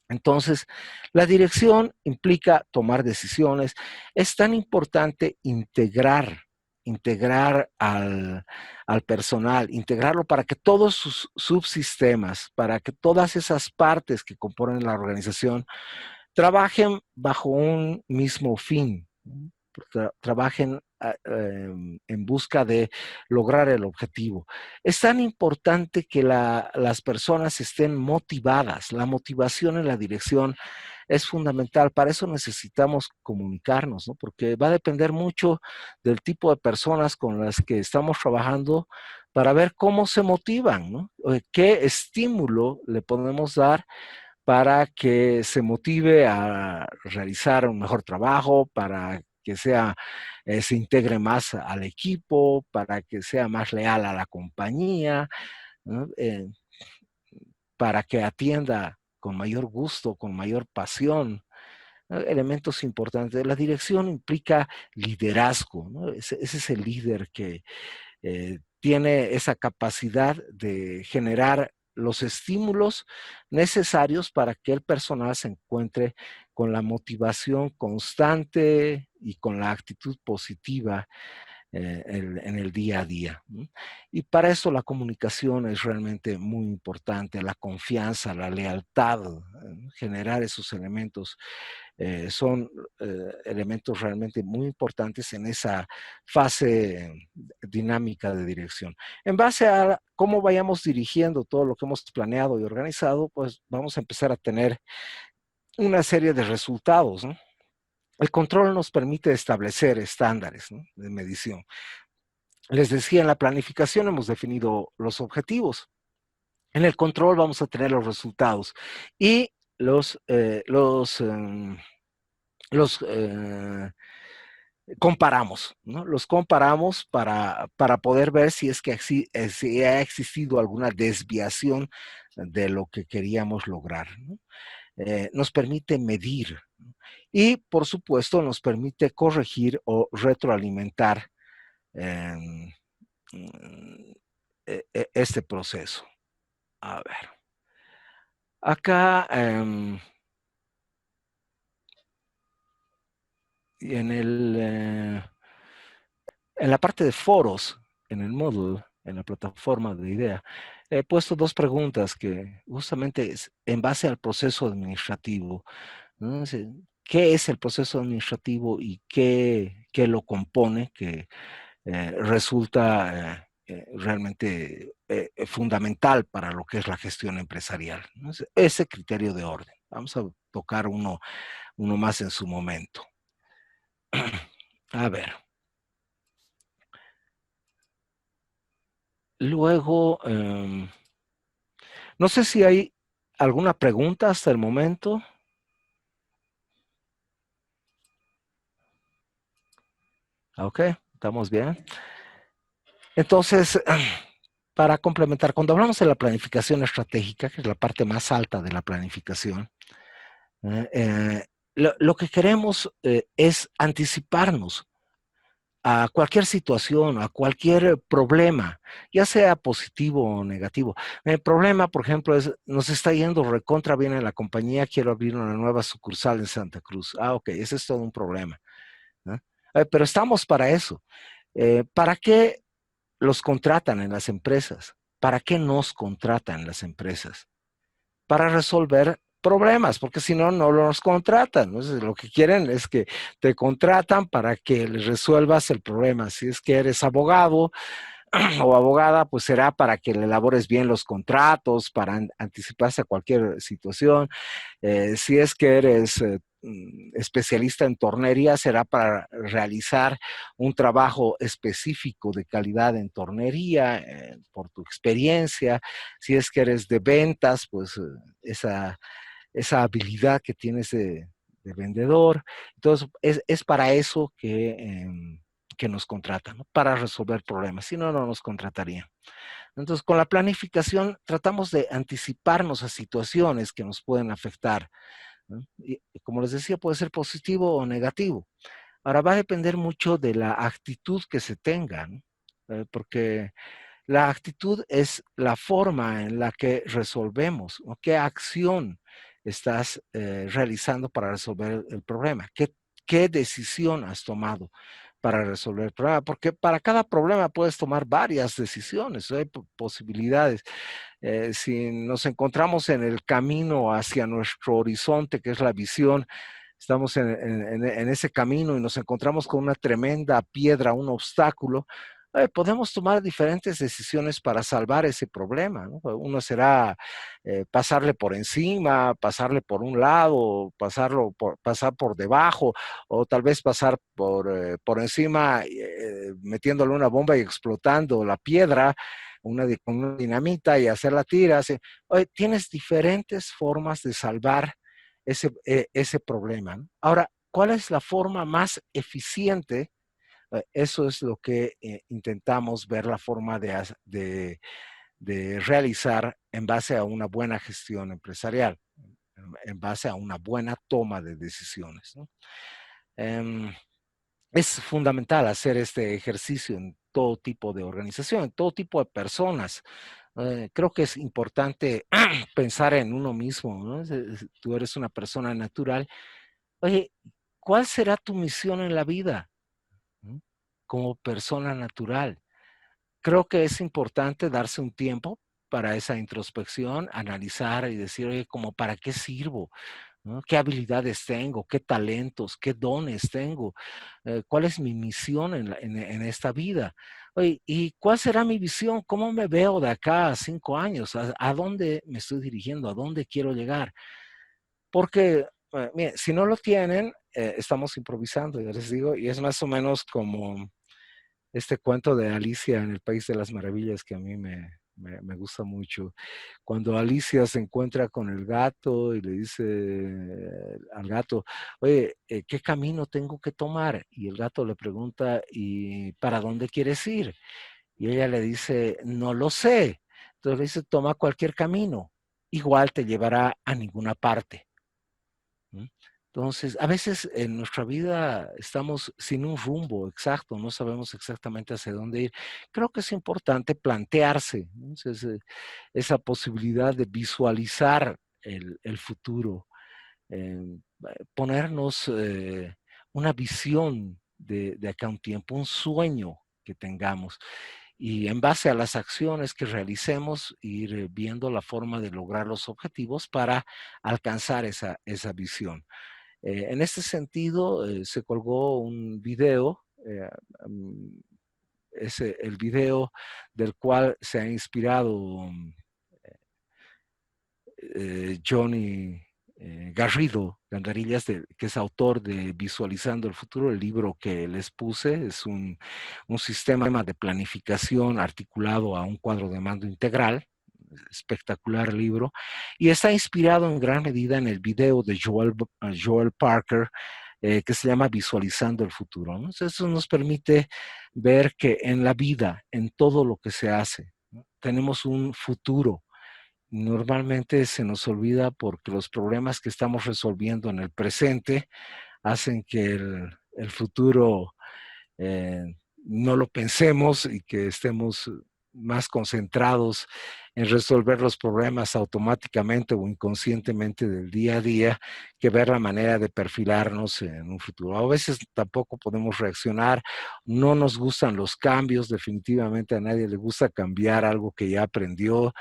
Entonces, la dirección implica tomar decisiones. Es tan importante integrar al personal, integrarlo para que todos sus subsistemas, para que todas esas partes que componen la organización trabajen bajo un mismo fin, trabajen en busca de lograr el objetivo. Es tan importante que las personas estén motivadas. La motivación en la dirección es fundamental. Para eso necesitamos comunicarnos, ¿no? Porque va a depender mucho del tipo de personas con las que estamos trabajando para ver cómo se motivan, ¿no? ¿Qué estímulo le podemos dar para que se motive a realizar un mejor trabajo, para que se integre más al equipo, para que sea más leal a la compañía, ¿no? Para que atienda con mayor gusto, con mayor pasión, ¿no? Elementos importantes. La dirección implica liderazgo, ¿no? Ese es el líder que tiene esa capacidad de generar los estímulos necesarios para que el personal se encuentre con la motivación constante y con la actitud positiva en el día a día, ¿no? Y para eso la comunicación es realmente muy importante, la confianza, la lealtad, generar esos elementos son elementos realmente muy importantes en esa fase dinámica de dirección. En base a cómo vayamos dirigiendo todo lo que hemos planeado y organizado, pues vamos a empezar a tener una serie de resultados, ¿no? El control nos permite establecer estándares, ¿no?, de medición. Les decía, en la planificación hemos definido los objetivos. En el control vamos a tener los resultados y los comparamos, ¿no? Los comparamos para poder ver si es que si ha existido alguna desviación de lo que queríamos lograr, ¿no? Nos permite medir, ¿no? Y, por supuesto, nos permite corregir o retroalimentar este proceso. A ver. Acá, en la parte de foros, en el Moodle, en la plataforma de IDEA, he puesto dos preguntas que justamente es en base al proceso administrativo, ¿no? ¿Qué es el proceso administrativo y qué lo compone, que resulta realmente fundamental para lo que es la gestión empresarial, ¿no? Ese criterio de orden. Vamos a tocar uno más en su momento. A ver. Luego, no sé si hay alguna pregunta hasta el momento. Ok, estamos bien. Entonces, para complementar, cuando hablamos de la planificación estratégica, que es la parte más alta de la planificación, lo que queremos es anticiparnos a cualquier situación, a cualquier problema, ya sea positivo o negativo. El problema, por ejemplo, es, nos está yendo recontra bien en la compañía, quiero abrir una nueva sucursal en Santa Cruz. Ah, ok, ese es todo un problema, ¿no? Pero estamos para eso. ¿Para qué los contratan en las empresas? ¿Para qué nos contratan las empresas? Para resolver problemas, porque si no, no los contratan. Entonces, lo que quieren es que te contratan para que les resuelvas el problema. Si es que eres abogado o abogada, pues será para que le elabores bien los contratos, para anticiparse a cualquier situación. Si es que eres especialista en tornería, será para realizar un trabajo específico de calidad en tornería, por tu experiencia. Si es que eres de ventas, pues esa habilidad que tienes de vendedor. Entonces, es para eso que nos contratan, ¿no? Para resolver problemas. Si no, no nos contratarían. Entonces, con la planificación tratamos de anticiparnos a situaciones que nos pueden afectar, ¿no? Y como les decía, puede ser positivo o negativo. Ahora va a depender mucho de la actitud que se tenga, ¿no? Porque la actitud es la forma en la que resolvemos, o qué acción estás realizando para resolver el problema, qué decisión has tomado para resolver el problema, porque para cada problema puedes tomar varias decisiones, hay posibilidades. Si nos encontramos en el camino hacia nuestro horizonte, que es la visión, estamos en ese camino y nos encontramos con una tremenda piedra, un obstáculo, podemos tomar diferentes decisiones para salvar ese problema, ¿no? Uno será pasarle por encima, pasarle por un lado, pasar por debajo, o tal vez pasar por encima, metiéndole una bomba y explotando la piedra, con una dinamita y hacer la tira. Oye, tienes diferentes formas de salvar ese problema, ¿no? Ahora, ¿cuál es la forma más eficiente? Eso es lo que intentamos ver la forma de realizar en base a una buena gestión empresarial, en base a una buena toma de decisiones, ¿no? Es fundamental hacer este ejercicio en todo tipo de organización, en todo tipo de personas. Creo que es importante pensar en uno mismo, ¿no? Tú eres una persona natural. Oye, ¿cuál será tu misión en la vida? ¿No? Como persona natural. Creo que es importante darse un tiempo para esa introspección, analizar y decir, oye, ¿como para qué sirvo? ¿No? ¿Qué habilidades tengo? ¿Qué talentos? ¿Qué dones tengo? ¿Cuál es mi misión en esta vida? Oye, ¿y cuál será mi visión? ¿Cómo me veo de acá a 5 años? ¿A dónde me estoy dirigiendo? ¿A dónde quiero llegar? Porque, mire, si no lo tienen, estamos improvisando, ya les digo, y es más o menos como este cuento de Alicia en el País de las Maravillas que a mí me gusta mucho. Cuando Alicia se encuentra con el gato y le dice al gato, oye, ¿qué camino tengo que tomar? Y el gato le pregunta, ¿y para dónde quieres ir? Y ella le dice, no lo sé. Entonces le dice, toma cualquier camino, igual te llevará a ninguna parte. ¿Mm? Entonces, a veces en nuestra vida estamos sin un rumbo exacto, no sabemos exactamente hacia dónde ir. Creo que es importante plantearse, ¿no? Entonces, esa posibilidad de visualizar el futuro, ponernos una visión de acá a un tiempo, un sueño que tengamos. Y en base a las acciones que realicemos, ir viendo la forma de lograr los objetivos para alcanzar esa visión. En este sentido, se colgó un video, es el video del cual se ha inspirado Johnny Garrido Gandarillas, que es autor de Visualizando el Futuro. El libro que les puse es un sistema de planificación articulado a un cuadro de mando integral. Espectacular libro, y está inspirado en gran medida en el video de Joel Parker, que se llama Visualizando el Futuro, ¿no? Entonces, eso nos permite ver que en la vida, en todo lo que se hace, ¿no? Tenemos un futuro. Normalmente se nos olvida porque los problemas que estamos resolviendo en el presente hacen que el futuro no lo pensemos y que estemos más concentrados en resolver los problemas automáticamente o inconscientemente del día a día que ver la manera de perfilarnos en un futuro. A veces tampoco podemos reaccionar, no nos gustan los cambios, definitivamente a nadie le gusta cambiar algo que ya aprendió,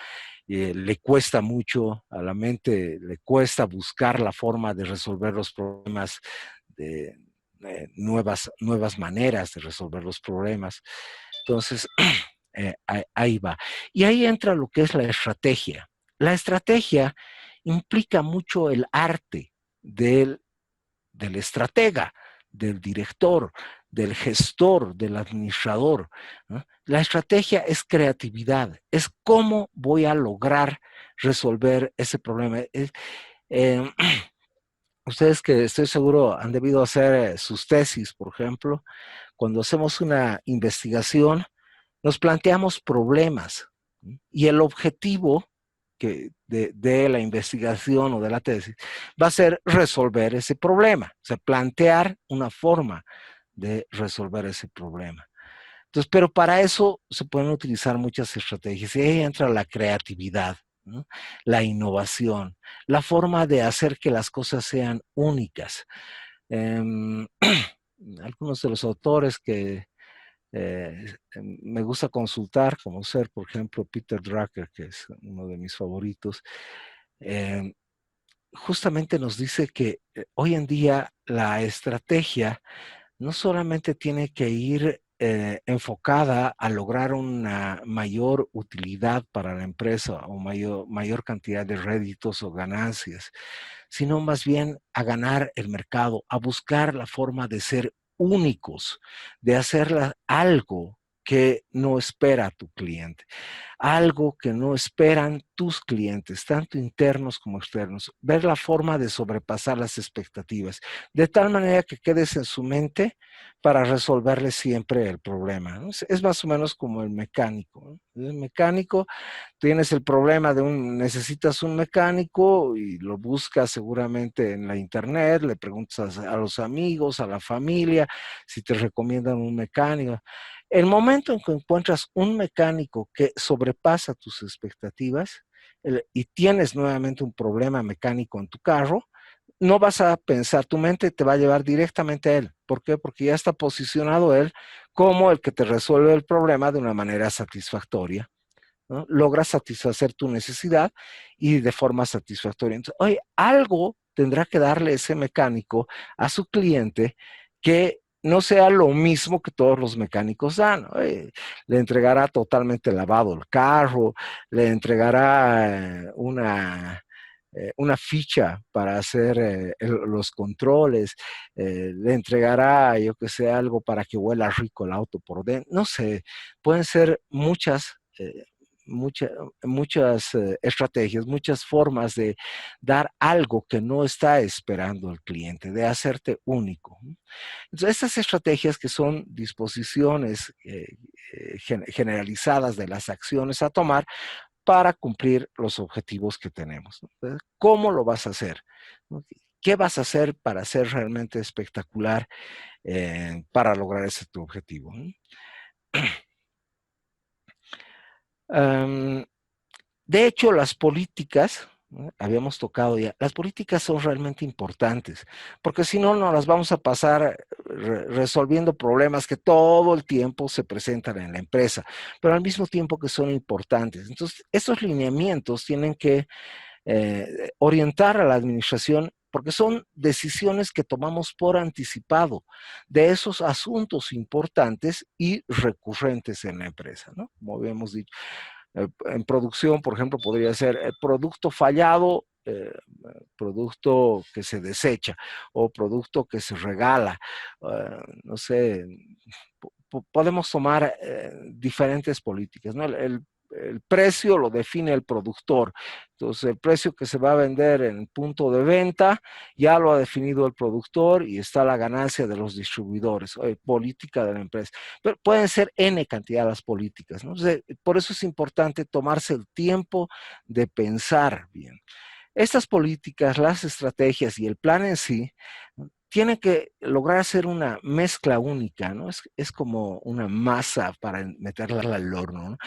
le cuesta mucho, a la mente le cuesta buscar la forma de resolver los problemas, de nuevas maneras de resolver los problemas. Entonces, ahí va. Y ahí entra lo que es la estrategia. La estrategia implica mucho el arte del estratega, del director, del gestor, del administrador, ¿no? La estrategia es creatividad, es cómo voy a lograr resolver ese problema. Ustedes que estoy seguro han debido hacer sus tesis, por ejemplo, cuando hacemos una investigación, nos planteamos problemas, ¿sí? Y el objetivo de la investigación o de la tesis va a ser resolver ese problema, o sea, plantear una forma de resolver ese problema. Entonces, pero para eso se pueden utilizar muchas estrategias y ahí entra la creatividad, ¿no? La innovación, la forma de hacer que las cosas sean únicas. Algunos de los autores que me gusta consultar, como ser, por ejemplo, Peter Drucker, que es uno de mis favoritos, justamente nos dice que hoy en día la estrategia no solamente tiene que ir enfocada a lograr una mayor utilidad para la empresa o mayor cantidad de réditos o ganancias, sino más bien a ganar el mercado, a buscar la forma de ser únicos, de hacer algo que no espera tu cliente, algo que no esperan tus clientes, tanto internos como externos, ver la forma de sobrepasar las expectativas, de tal manera que quedes en su mente para resolverle siempre el problema, ¿no? Es más o menos como el mecánico, ¿no? El mecánico, tienes el problema necesitas un mecánico y lo buscas seguramente en la internet, le preguntas a los amigos, a la familia, si te recomiendan un mecánico. El momento en que encuentras un mecánico que sobrepasa tus expectativas y tienes nuevamente un problema mecánico en tu carro, no vas a pensar, tu mente te va a llevar directamente a él. ¿Por qué? Porque ya está posicionado él como el que te resuelve el problema de una manera satisfactoria, ¿no? Logra satisfacer tu necesidad y de forma satisfactoria. Entonces, oye, algo tendrá que darle ese mecánico a su cliente que no sea lo mismo que todos los mecánicos dan, ¿no? Le entregará totalmente lavado el carro, le entregará una ficha para hacer los controles, le entregará, yo que sé, algo para que huela rico el auto por dentro, no sé, pueden ser muchas estrategias, muchas formas de dar algo que no está esperando el cliente, de hacerte único. Entonces, estas estrategias que son disposiciones generalizadas de las acciones a tomar para cumplir los objetivos que tenemos, ¿no? ¿Cómo lo vas a hacer? ¿Qué vas a hacer para ser realmente espectacular para lograr ese tu objetivo? De hecho, las políticas, ¿no? Habíamos tocado ya, las políticas son realmente importantes, porque si no, nos las vamos a pasar resolviendo problemas que todo el tiempo se presentan en la empresa, pero al mismo tiempo que son importantes. Entonces, estos lineamientos tienen que orientar a la administración porque son decisiones que tomamos por anticipado de esos asuntos importantes y recurrentes en la empresa, ¿no? Como habíamos dicho. En producción, por ejemplo, podría ser el producto fallado, producto que se desecha o producto que se regala. No sé, podemos tomar diferentes políticas, ¿no? El precio lo define el productor. Entonces, el precio que se va a vender en punto de venta ya lo ha definido el productor y está la ganancia de los distribuidores, política de la empresa. Pero pueden ser N cantidad las políticas, ¿no? Entonces, por eso es importante tomarse el tiempo de pensar bien. Estas políticas, las estrategias y el plan en sí tiene que lograr hacer una mezcla única, ¿no? Es como una masa para meterla al horno, ¿no?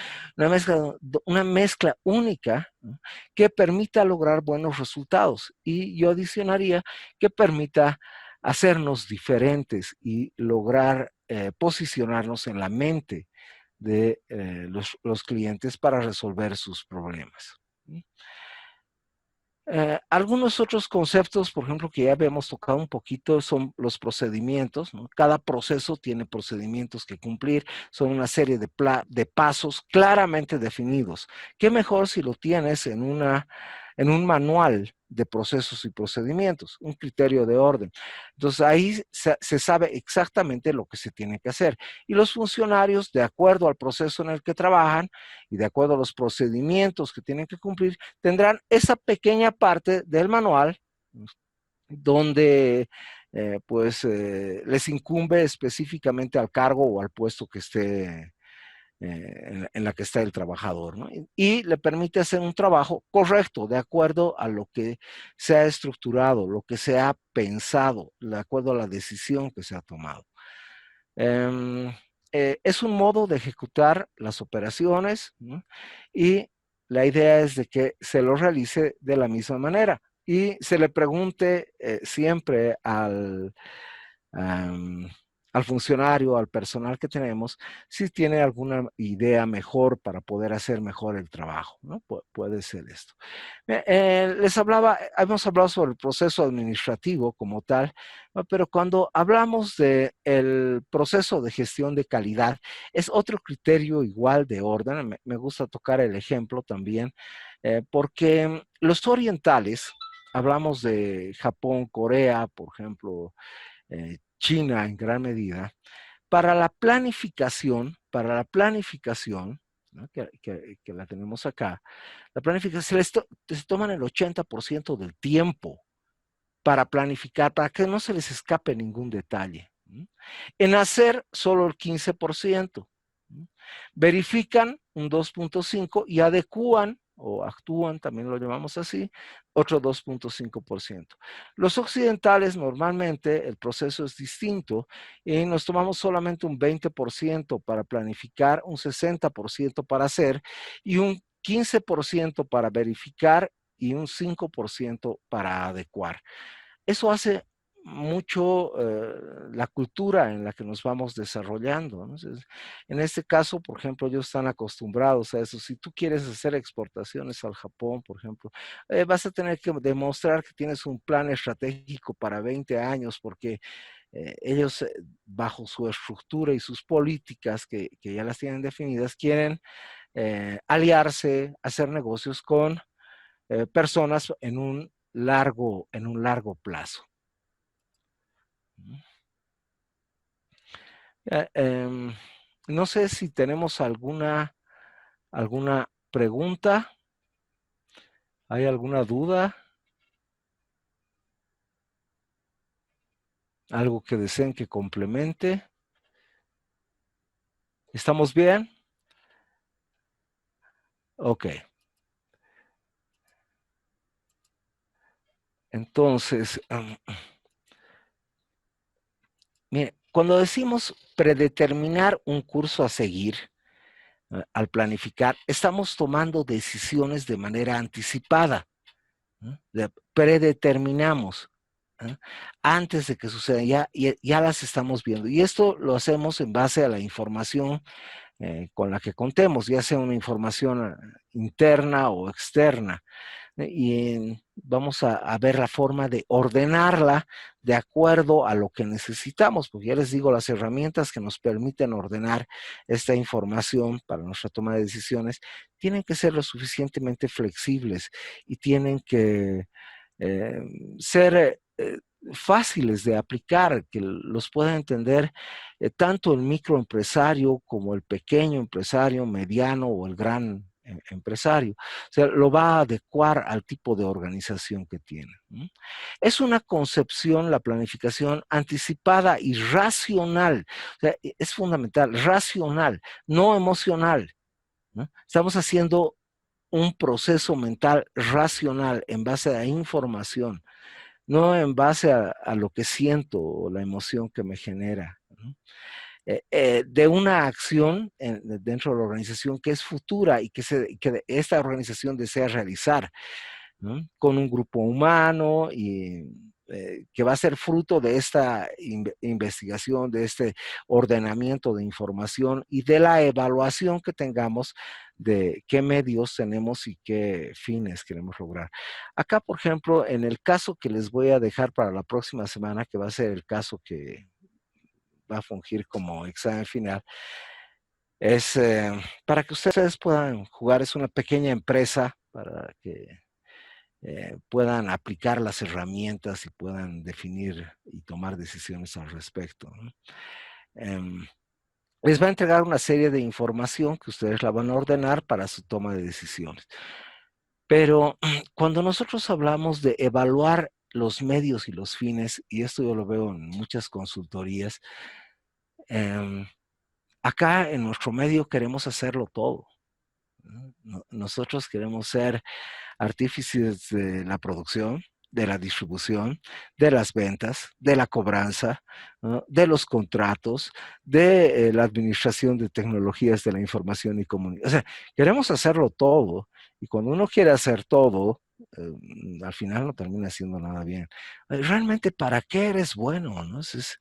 Una mezcla única, ¿no? Que permita lograr buenos resultados. Y yo adicionaría que permita hacernos diferentes y lograr posicionarnos en la mente de los clientes para resolver sus problemas. Algunos otros conceptos, por ejemplo, que ya habíamos tocado un poquito, son los procedimientos, ¿no? Cada proceso tiene procedimientos que cumplir, son una serie de pasos claramente definidos. ¿Qué mejor si lo tienes en un manual de procesos y procedimientos, un criterio de orden? Entonces ahí se sabe exactamente lo que se tiene que hacer. Y los funcionarios, de acuerdo al proceso en el que trabajan y de acuerdo a los procedimientos que tienen que cumplir, tendrán esa pequeña parte del manual donde les incumbe específicamente al cargo o al puesto que esté en la que está el trabajador, ¿no? Y le permite hacer un trabajo correcto, de acuerdo a lo que se ha estructurado, lo que se ha pensado, de acuerdo a la decisión que se ha tomado. Es un modo de ejecutar las operaciones, ¿no? Y la idea es de que se lo realice de la misma manera y se le pregunte siempre al funcionario, al personal que tenemos, si tiene alguna idea mejor para poder hacer mejor el trabajo, ¿no? Puede ser esto. Hemos hablado sobre el proceso administrativo como tal, ¿no? Pero cuando hablamos del proceso de gestión de calidad, es otro criterio igual de orden. Me gusta tocar el ejemplo también, porque los orientales, hablamos de Japón, Corea, por ejemplo, China en gran medida, para la planificación, ¿no? que la tenemos acá, la planificación se toman el 80% del tiempo para planificar, para que no se les escape ningún detalle. En hacer solo el 15%. Verifican un 2.5% y adecúan o actúan, también lo llamamos así, otro 2.5%. Los occidentales normalmente el proceso es distinto y nos tomamos solamente un 20% para planificar, un 60% para hacer y un 15% para verificar y un 5% para adecuar. Eso hace mucho la cultura en la que nos vamos desarrollando, ¿no? Entonces, en este caso, por ejemplo, ellos están acostumbrados a eso. Si tú quieres hacer exportaciones al Japón, por ejemplo, vas a tener que demostrar que tienes un plan estratégico para 20 años porque ellos, bajo su estructura y sus políticas que ya las tienen definidas, quieren aliarse, hacer negocios con personas en un largo plazo. No sé si tenemos alguna pregunta. ¿Hay alguna duda? ¿Algo que deseen que complemente? ¿Estamos bien? Ok. Entonces, mire, cuando decimos predeterminar un curso a seguir, al planificar, estamos tomando decisiones de manera anticipada. Predeterminamos antes de que sucedan, ya las estamos viendo. Y esto lo hacemos en base a la información con la que contemos, ya sea una información interna o externa. Y vamos a ver la forma de ordenarla de acuerdo a lo que necesitamos, porque ya les digo, las herramientas que nos permiten ordenar esta información para nuestra toma de decisiones tienen que ser lo suficientemente flexibles y tienen que ser fáciles de aplicar, que los pueda entender tanto el microempresario como el pequeño empresario, mediano o el gran empresario. O sea, lo va a adecuar al tipo de organización que tiene. Es una concepción, la planificación anticipada y racional. O sea, es fundamental, racional, no emocional, ¿no? Estamos haciendo un proceso mental racional en base a información. no en base a lo que siento o la emoción que me genera, ¿no? De una acción dentro de la organización que es futura y que esta organización desea realizar, ¿no? Con un grupo humano y que va a ser fruto de esta investigación, de este ordenamiento de información y de la evaluación que tengamos de qué medios tenemos y qué fines queremos lograr. Acá, por ejemplo, en el caso que les voy a dejar para la próxima semana, que va a ser el caso que va a fungir como examen final, es para que ustedes puedan jugar. Es una pequeña empresa para que puedan aplicar las herramientas y puedan definir y tomar decisiones al respecto, ¿no? Les va a entregar una serie de información que ustedes la van a ordenar para su toma de decisiones. Pero cuando nosotros hablamos de evaluar los medios y los fines, y esto yo lo veo en muchas consultorías, acá en nuestro medio queremos hacerlo todo, ¿no? Nosotros queremos ser artífices de la producción, de la distribución, de las ventas, de la cobranza, ¿no? De los contratos, de la administración de tecnologías de la información y comunicación. O sea, queremos hacerlo todo, y cuando uno quiere hacer todo, al final no termina haciendo nada bien. Realmente, ¿para qué eres bueno, no? Es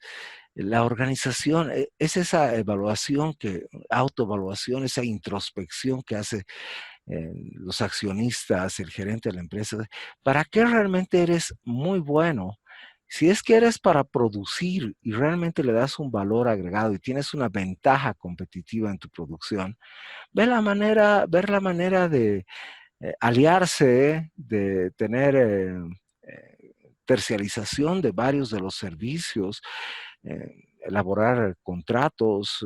la organización, es esa evaluación, autoevaluación, esa introspección que hace los accionistas, el gerente de la empresa. ¿Para qué realmente eres muy bueno? Si es que eres para producir y realmente le das un valor agregado y tienes una ventaja competitiva en tu producción, ver la manera de aliarse, de tener terciarización de varios de los servicios, elaborar contratos,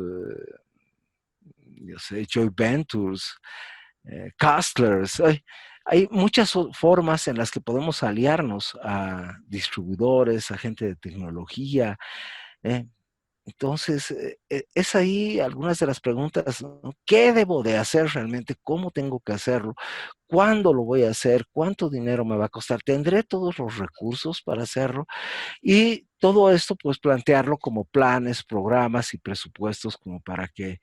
yo sé, joint ventures, Custlers. Hay muchas formas en las que podemos aliarnos a distribuidores, a gente de tecnología. Entonces, es ahí algunas de las preguntas, ¿no? ¿Qué debo de hacer realmente? ¿Cómo tengo que hacerlo? ¿Cuándo lo voy a hacer? ¿Cuánto dinero me va a costar? ¿Tendré todos los recursos para hacerlo? Y todo esto, pues plantearlo como planes, programas y presupuestos, como para que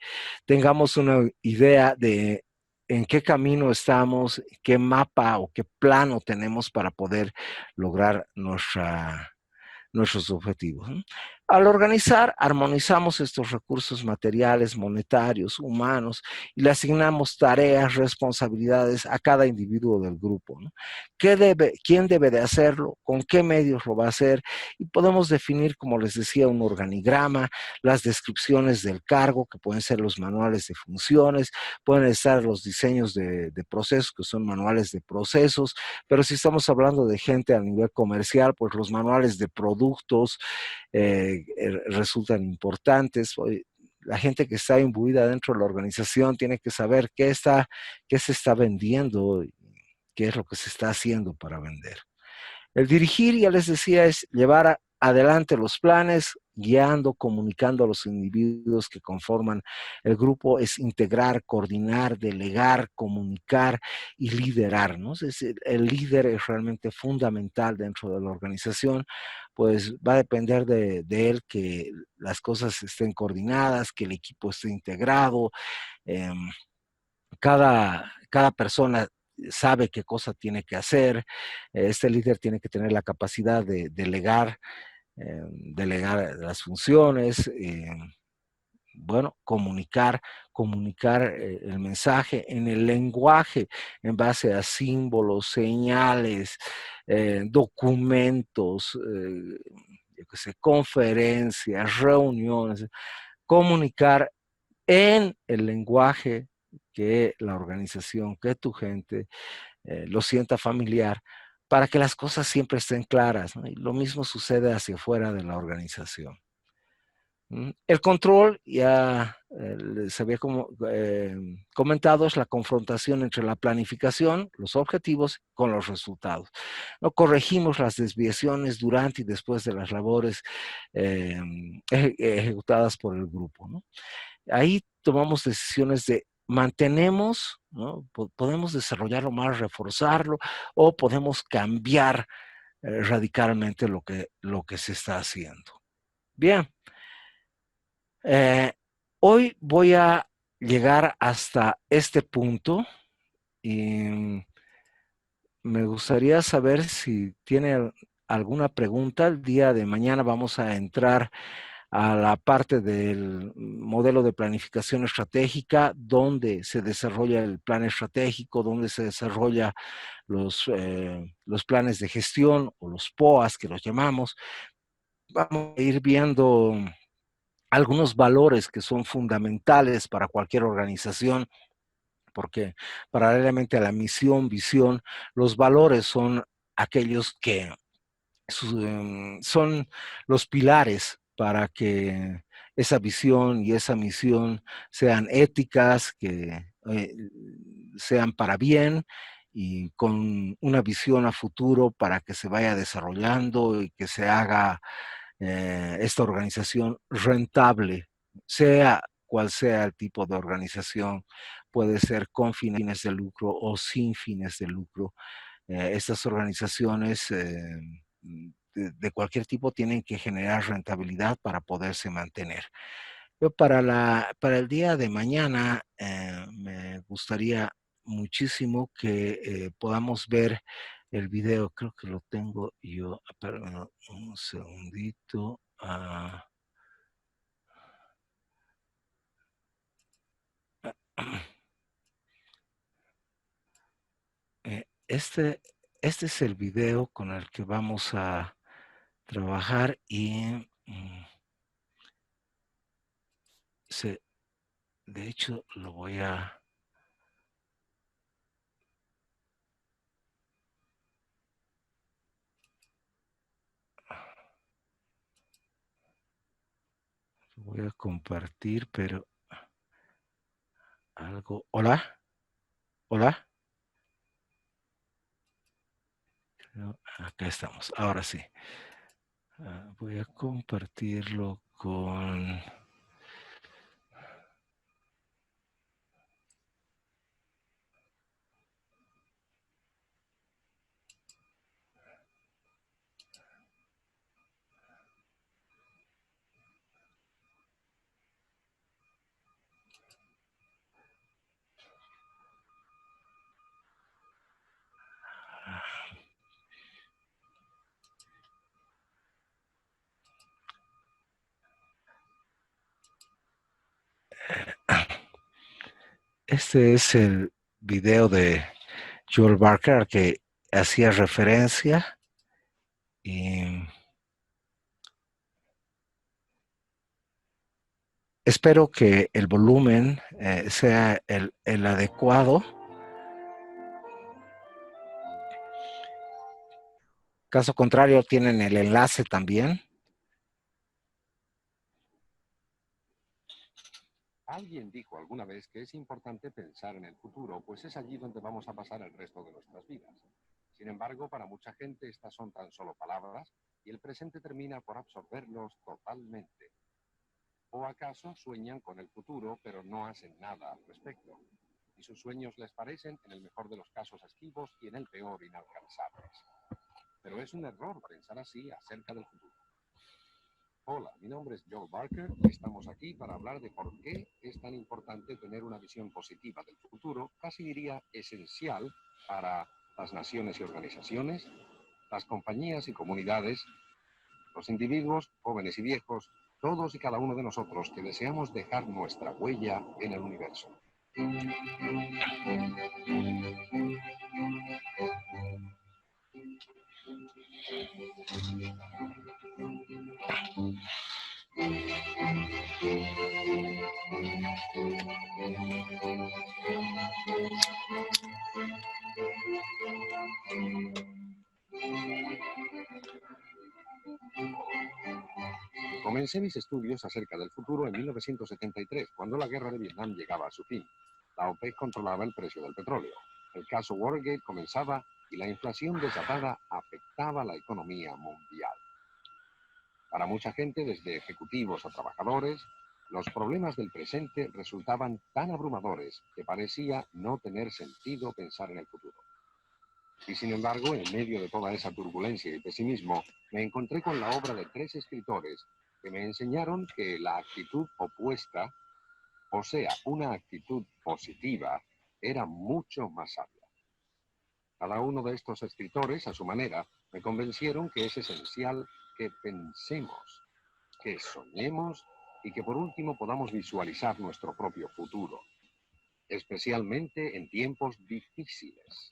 tengamos una idea de en qué camino estamos, qué mapa o qué plano tenemos para poder lograr nuestros objetivos, ¿no? Al organizar, armonizamos estos recursos materiales, monetarios, humanos, y le asignamos tareas, responsabilidades a cada individuo del grupo, ¿no? ¿Quién debe de hacerlo? ¿Con qué medios lo va a hacer? Y podemos definir, como les decía, un organigrama, las descripciones del cargo, que pueden ser los manuales de funciones, pueden estar los diseños de procesos, que son manuales de procesos, pero si estamos hablando de gente a nivel comercial, pues los manuales de productos resultan importantes. La gente que está imbuida dentro de la organización tiene que saber qué se está vendiendo, qué es lo que se está haciendo para vender. El dirigir, ya les decía, es llevar adelante los planes, guiando, comunicando a los individuos que conforman el grupo, es integrar, coordinar, delegar, comunicar y liderar, ¿no? Es decir, el líder es realmente fundamental dentro de la organización, pues va a depender de él que las cosas estén coordinadas, que el equipo esté integrado, eh, cada persona sabe qué cosa tiene que hacer. Este líder tiene que tener la capacidad de delegar las funciones, bueno, comunicar el mensaje en el lenguaje en base a símbolos, señales, documentos, yo qué sé, conferencias, reuniones, comunicar en el lenguaje que la organización, que tu gente lo sienta familiar, para que las cosas siempre estén claras, ¿no? Y lo mismo sucede hacia afuera de la organización. El control, ya les había comentado, es la confrontación entre la planificación, los objetivos, con los resultados. ¿No? Corregimos las desviaciones durante y después de las labores ejecutadas por el grupo, ¿no? Ahí tomamos decisiones de mantenemos, ¿no? Podemos desarrollarlo más, reforzarlo, o podemos cambiar radicalmente lo que se está haciendo. Bien, hoy voy a llegar hasta este punto y me gustaría saber si tiene alguna pregunta. El día de mañana vamos a entrar a la parte del modelo de planificación estratégica, donde se desarrolla el plan estratégico, donde se desarrolla los planes de gestión o los POAs que los llamamos. Vamos a ir viendo algunos valores que son fundamentales para cualquier organización, porque paralelamente a la misión, visión, los valores son aquellos que son los pilares para que esa visión y esa misión sean éticas, que sean para bien y con una visión a futuro para que se vaya desarrollando y que se haga esta organización rentable, sea cual sea el tipo de organización, puede ser con fines de lucro o sin fines de lucro. Estas organizaciones de cualquier tipo tienen que generar rentabilidad para poderse mantener. Yo para el día de mañana me gustaría muchísimo que podamos ver el video. Creo que lo tengo yo. Perdón, un segundito. Este es el video con el que vamos a trabajar y de hecho lo voy a compartir, pero algo. Hola, hola. Acá estamos, ahora sí. Voy a compartirlo con... Este es el video de Joel Barker al que hacía referencia y espero que el volumen sea el adecuado. Caso contrario, tienen el enlace también. Alguien dijo alguna vez que es importante pensar en el futuro, pues es allí donde vamos a pasar el resto de nuestras vidas. Sin embargo, para mucha gente estas son tan solo palabras y el presente termina por absorberlos totalmente. ¿O acaso sueñan con el futuro, pero no hacen nada al respecto? Y sus sueños les parecen, en el mejor de los casos, esquivos y en el peor, inalcanzables. Pero es un error pensar así acerca del futuro. Hola, mi nombre es Joel Barker y estamos aquí para hablar de por qué es tan importante tener una visión positiva del futuro, casi diría esencial para las naciones y organizaciones, las compañías y comunidades, los individuos, jóvenes y viejos, todos y cada uno de nosotros que deseamos dejar nuestra huella en el universo. Comencé mis estudios acerca del futuro en 1973, cuando la guerra de Vietnam llegaba a su fin. La OPEC controlaba el precio del petróleo. El caso Watergate comenzaba y la inflación desatada afectaba la economía mundial. Para mucha gente, desde ejecutivos a trabajadores, los problemas del presente resultaban tan abrumadores que parecía no tener sentido pensar en el futuro. Y sin embargo, en medio de toda esa turbulencia y pesimismo, me encontré con la obra de 3 escritores que me enseñaron que la actitud opuesta, o sea, una actitud positiva, era mucho más sabia. Cada uno de estos escritores, a su manera, me convencieron que es esencial que pensemos, que soñemos y que por último podamos visualizar nuestro propio futuro, especialmente en tiempos difíciles.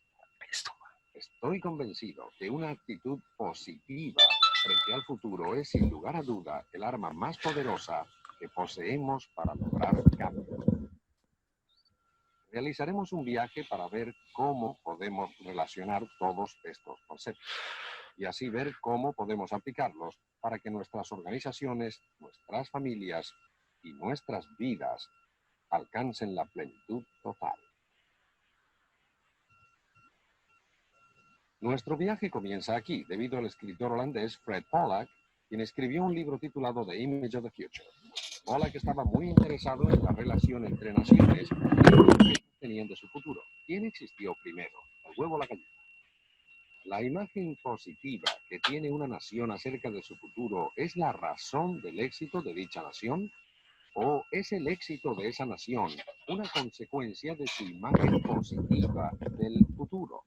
Estoy convencido que una actitud positiva frente al futuro es sin lugar a duda el arma más poderosa que poseemos para lograr cambio. Realizaremos un viaje para ver cómo podemos relacionar todos estos conceptos y así ver cómo podemos aplicarlos para que nuestras organizaciones, nuestras familias y nuestras vidas alcancen la plenitud total. Nuestro viaje comienza aquí, debido al escritor holandés Fred Pollack, quien escribió un libro titulado The Image of the Future. Pollack estaba muy interesado en la relación entre naciones y lo que tenían de su futuro. ¿Quién existió primero, el huevo o la gallina? La imagen positiva que tiene una nación acerca de su futuro es la razón del éxito de dicha nación, ¿o es el éxito de esa nación una consecuencia de su imagen positiva del futuro?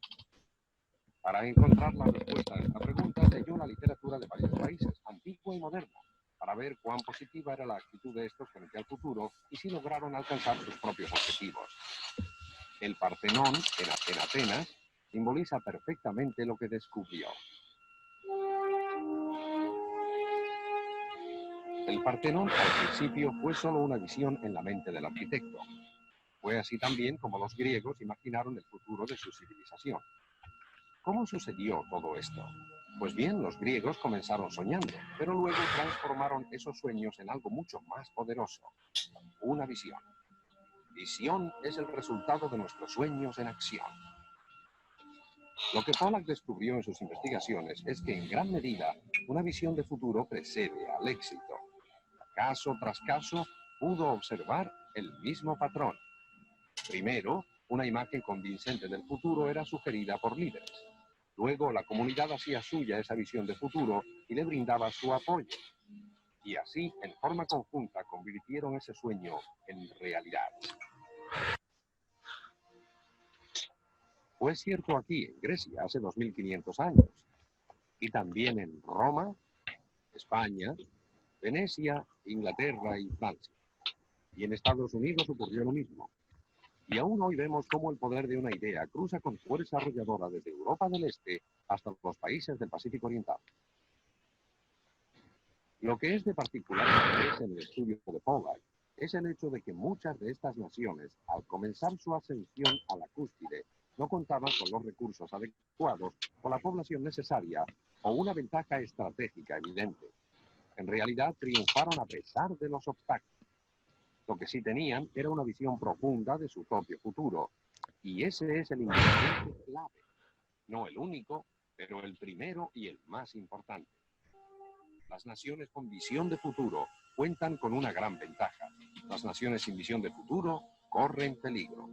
Para encontrar la respuesta a esta pregunta, leyó la literatura de varios países, antigua y moderna, para ver cuán positiva era la actitud de estos frente al futuro y si lograron alcanzar sus propios objetivos. El Partenón, en Atenas, simboliza perfectamente lo que descubrió. El Partenón, al principio, fue solo una visión en la mente del arquitecto. Fue así también como los griegos imaginaron el futuro de su civilización. ¿Cómo sucedió todo esto? Pues bien, los griegos comenzaron soñando, pero luego transformaron esos sueños en algo mucho más poderoso, una visión. Visión es el resultado de nuestros sueños en acción. Lo que Pollack descubrió en sus investigaciones es que en gran medida una visión de futuro precede al éxito. Caso tras caso pudo observar el mismo patrón. Primero, una imagen convincente del futuro era sugerida por líderes. Luego, la comunidad hacía suya esa visión de futuro y le brindaba su apoyo. Y así, en forma conjunta, convirtieron ese sueño en realidad. Fue cierto aquí, en Grecia, hace 2500 años. Y también en Roma, España, Venecia, Inglaterra y Francia. Y en Estados Unidos ocurrió lo mismo. Y aún hoy vemos cómo el poder de una idea cruza con fuerza arrolladora desde Europa del Este hasta los países del Pacífico Oriental. Lo que es de particular interés en el estudio de Pollack es el hecho de que muchas de estas naciones, al comenzar su ascensión a la cúspide, no contaban con los recursos adecuados o la población necesaria o una ventaja estratégica evidente. En realidad, triunfaron a pesar de los obstáculos. Lo que sí tenían era una visión profunda de su propio futuro. Y ese es el ingrediente clave. No el único, pero el primero y el más importante. Las naciones con visión de futuro cuentan con una gran ventaja. Las naciones sin visión de futuro corren peligro.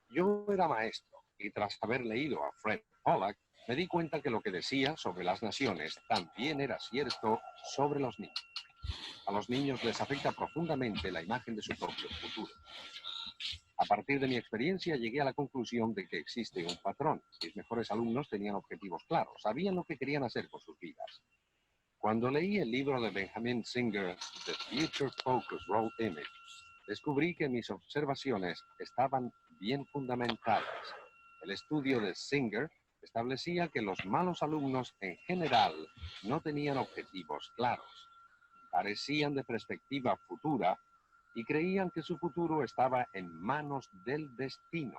Yo era maestro y tras haber leído a Fred Pollack, me di cuenta que lo que decía sobre las naciones también era cierto sobre los niños. A los niños les afecta profundamente la imagen de su propio futuro. A partir de mi experiencia llegué a la conclusión de que existe un patrón. Mis mejores alumnos tenían objetivos claros, sabían lo que querían hacer con sus vidas. Cuando leí el libro de Benjamin Singer, The Future Focus Role Image, descubrí que mis observaciones estaban bien fundamentadas. El estudio de Singer establecía que los malos alumnos en general no tenían objetivos claros. Carecían de perspectiva futura y creían que su futuro estaba en manos del destino.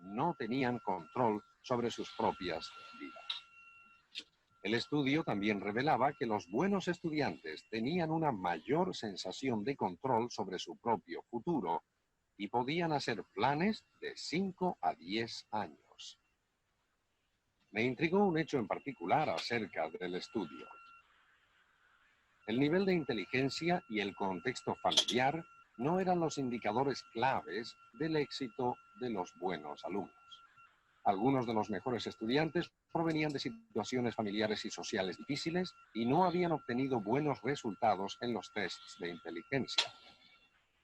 No tenían control sobre sus propias vidas. El estudio también revelaba que los buenos estudiantes tenían una mayor sensación de control sobre su propio futuro y podían hacer planes de 5 a 10 años. Me intrigó un hecho en particular acerca del estudio. El nivel de inteligencia y el contexto familiar no eran los indicadores claves del éxito de los buenos alumnos. Algunos de los mejores estudiantes provenían de situaciones familiares y sociales difíciles y no habían obtenido buenos resultados en los tests de inteligencia.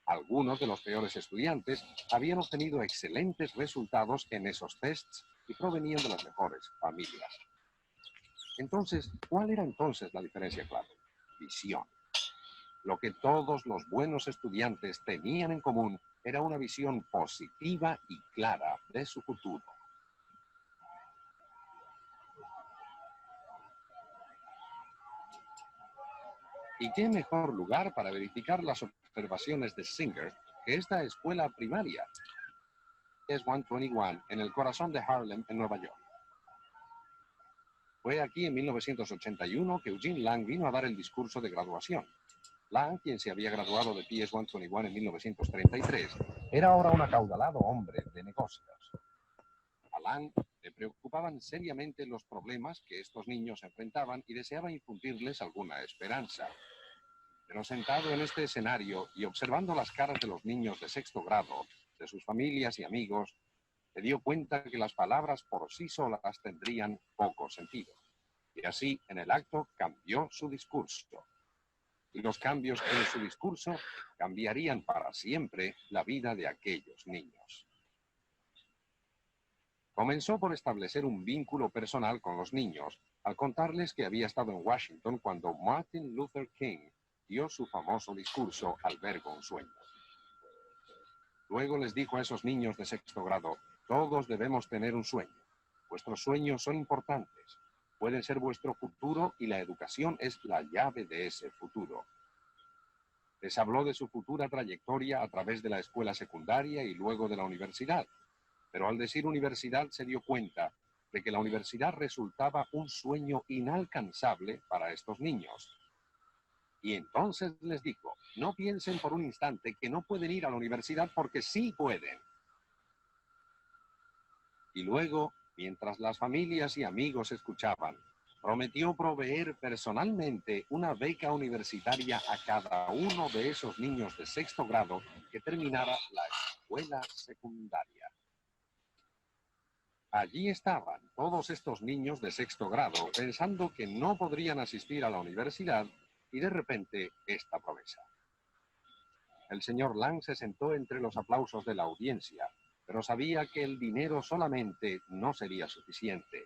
Algunos de los peores estudiantes habían obtenido excelentes resultados en esos tests y provenían de las mejores familias. Entonces, ¿cuál era entonces la diferencia clave? Visión. Lo que todos los buenos estudiantes tenían en común era una visión positiva y clara de su futuro. ¿Y qué mejor lugar para verificar las observaciones de Singer que esta escuela primaria? Es 121 en el corazón de Harlem, en Nueva York. Fue aquí en 1981 que Eugene Lang vino a dar el discurso de graduación. Lang, quien se había graduado de PS 121 en 1933, era ahora un acaudalado hombre de negocios. A Lang le preocupaban seriamente los problemas que estos niños enfrentaban y deseaba infundirles alguna esperanza. Pero sentado en este escenario y observando las caras de los niños de sexto grado, de sus familias y amigos, se dio cuenta que las palabras por sí solas tendrían poco sentido. Y así, en el acto, cambió su discurso. Y los cambios en su discurso cambiarían para siempre la vida de aquellos niños. Comenzó por establecer un vínculo personal con los niños, al contarles que había estado en Washington cuando Martin Luther King dio su famoso discurso Albergo un sueño. Luego les dijo a esos niños de sexto grado: todos debemos tener un sueño. Vuestros sueños son importantes. Pueden ser vuestro futuro y la educación es la llave de ese futuro. Les habló de su futura trayectoria a través de la escuela secundaria y luego de la universidad. Pero al decir universidad se dio cuenta de que la universidad resultaba un sueño inalcanzable para estos niños. Y entonces les dijo: no piensen por un instante que no pueden ir a la universidad porque sí pueden. Y luego, mientras las familias y amigos escuchaban, prometió proveer personalmente una beca universitaria a cada uno de esos niños de sexto grado que terminara la escuela secundaria. Allí estaban todos estos niños de sexto grado pensando que no podrían asistir a la universidad y de repente esta promesa. El señor Lang se sentó entre los aplausos de la audiencia, pero sabía que el dinero solamente no sería suficiente.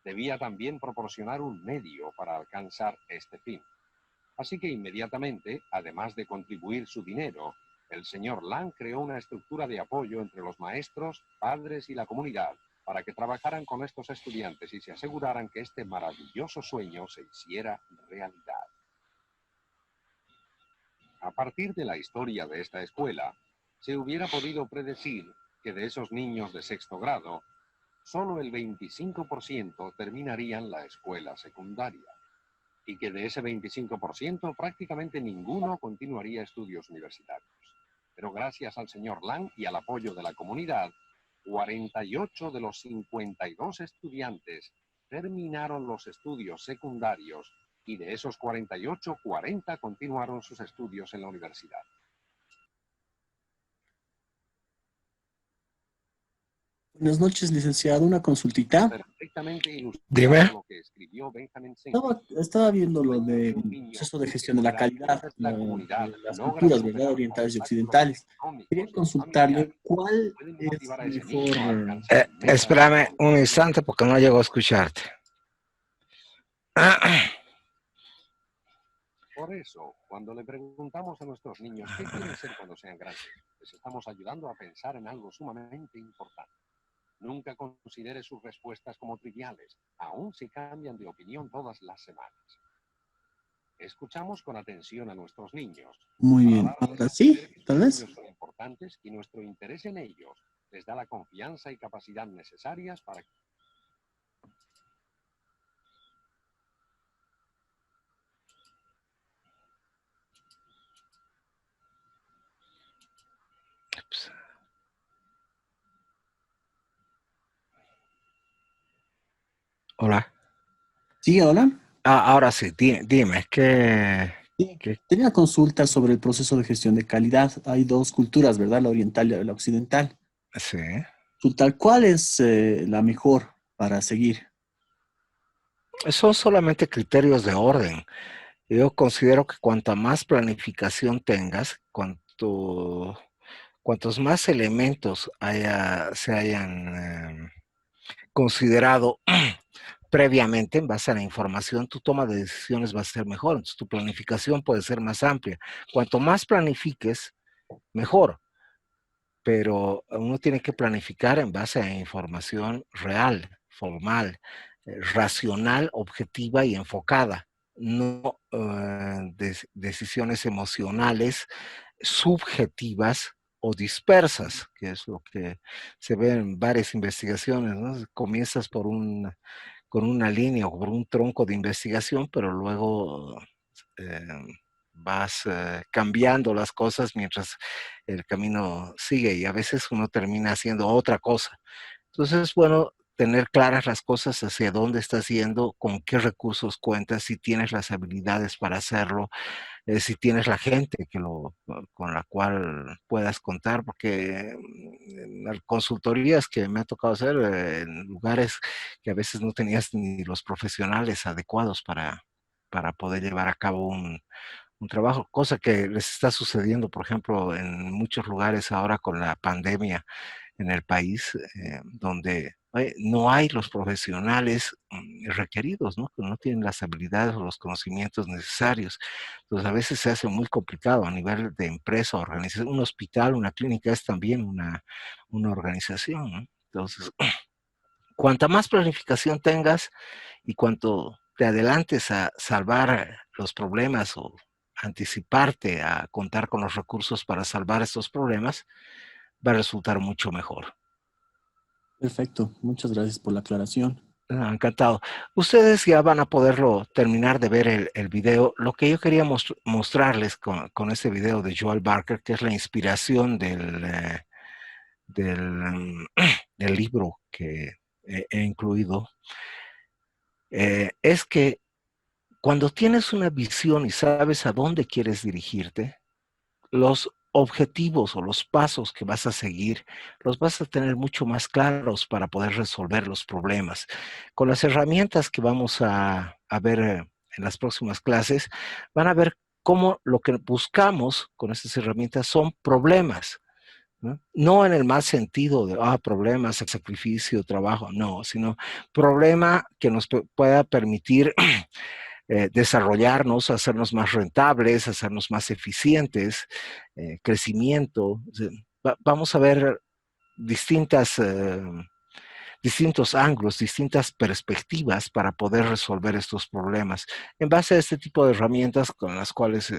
Debía también proporcionar un medio para alcanzar este fin. Así que inmediatamente, además de contribuir su dinero, el señor Lang creó una estructura de apoyo entre los maestros, padres y la comunidad para que trabajaran con estos estudiantes y se aseguraran que este maravilloso sueño se hiciera realidad. A partir de la historia de esta escuela, se hubiera podido predecir que de esos niños de sexto grado, solo el 25% terminarían la escuela secundaria, y que de ese 25% prácticamente ninguno continuaría estudios universitarios. Pero gracias al señor Lang y al apoyo de la comunidad, 48 de los 52 estudiantes terminaron los estudios secundarios y de esos 48, 40 continuaron sus estudios en la universidad. Buenas noches, licenciado. Una consultita. Perfectamente ilustrado Dime. lo que escribió Benjamin Singer. Estaba viendo lo del proceso de gestión de la calidad, de las culturas, ¿verdad? Orientales y occidentales. Quería consultarle cuál es mejor. Espérame un instante porque no llego a escucharte. Por eso, cuando le preguntamos a nuestros niños qué quieren ser cuando sean grandes, les estamos ayudando a pensar en algo sumamente importante. Nunca considere sus respuestas como triviales, aun si cambian de opinión todas las semanas. Escuchamos con atención a nuestros niños. Muy bien. Ahora sí, tal vez. Los niños son importantes y nuestro interés en ellos les da la confianza y capacidad necesarias para Hola. Sí, hola. Ahora sí, dime, ¿qué? Tenía consultas sobre el proceso de gestión de calidad. Hay dos culturas, ¿verdad? La oriental y la occidental. Sí. consultar cuál es la mejor para seguir. Son solamente criterios de orden. Yo considero que cuanta más planificación tengas, cuantos más elementos se hayan considerado previamente en base a la información, tu toma de decisiones va a ser mejor. Entonces, tu planificación puede ser más amplia. Cuanto más planifiques, mejor. Pero uno tiene que planificar en base a información real, formal, racional, objetiva y enfocada. No decisiones emocionales, subjetivas o dispersas, que es lo que se ve en varias investigaciones, ¿no? Comienzas con una línea o por un tronco de investigación, pero luego vas cambiando las cosas mientras el camino sigue y a veces uno termina haciendo otra cosa. Entonces es bueno tener claras las cosas hacia dónde estás yendo, con qué recursos cuentas, si tienes las habilidades para hacerlo, si tienes la gente con la cual puedas contar, porque en las consultorías que me ha tocado hacer en lugares que a veces no tenías ni los profesionales adecuados para poder llevar a cabo un trabajo, cosa que les está sucediendo, por ejemplo, en muchos lugares ahora con la pandemia en el país, donde no hay los profesionales requeridos, ¿no? Que no tienen las habilidades o los conocimientos necesarios. Entonces, a veces se hace muy complicado a nivel de empresa, organización. Un hospital, una clínica es también una organización, ¿no? Entonces, cuanta más planificación tengas y cuanto te adelantes a salvar los problemas o anticiparte a contar con los recursos para salvar estos problemas, va a resultar mucho mejor. Perfecto, muchas gracias por la aclaración. Encantado. Ustedes ya van a poderlo terminar de ver el video. Lo que yo quería mostrarles con este video de Joel Barker, que es la inspiración del libro que he incluido, es que cuando tienes una visión y sabes a dónde quieres dirigirte, los objetivos o los pasos que vas a seguir los vas a tener mucho más claros para poder resolver los problemas. Con las herramientas que vamos a ver en las próximas clases, van a ver cómo lo que buscamos con estas herramientas son problemas. No en el más sentido de problemas, sacrificio, trabajo, no, sino problema que nos pueda permitir desarrollarnos, hacernos más rentables, hacernos más eficientes, crecimiento. Vamos a ver distintos ángulos, distintas perspectivas para poder resolver estos problemas en base a este tipo de herramientas con las cuales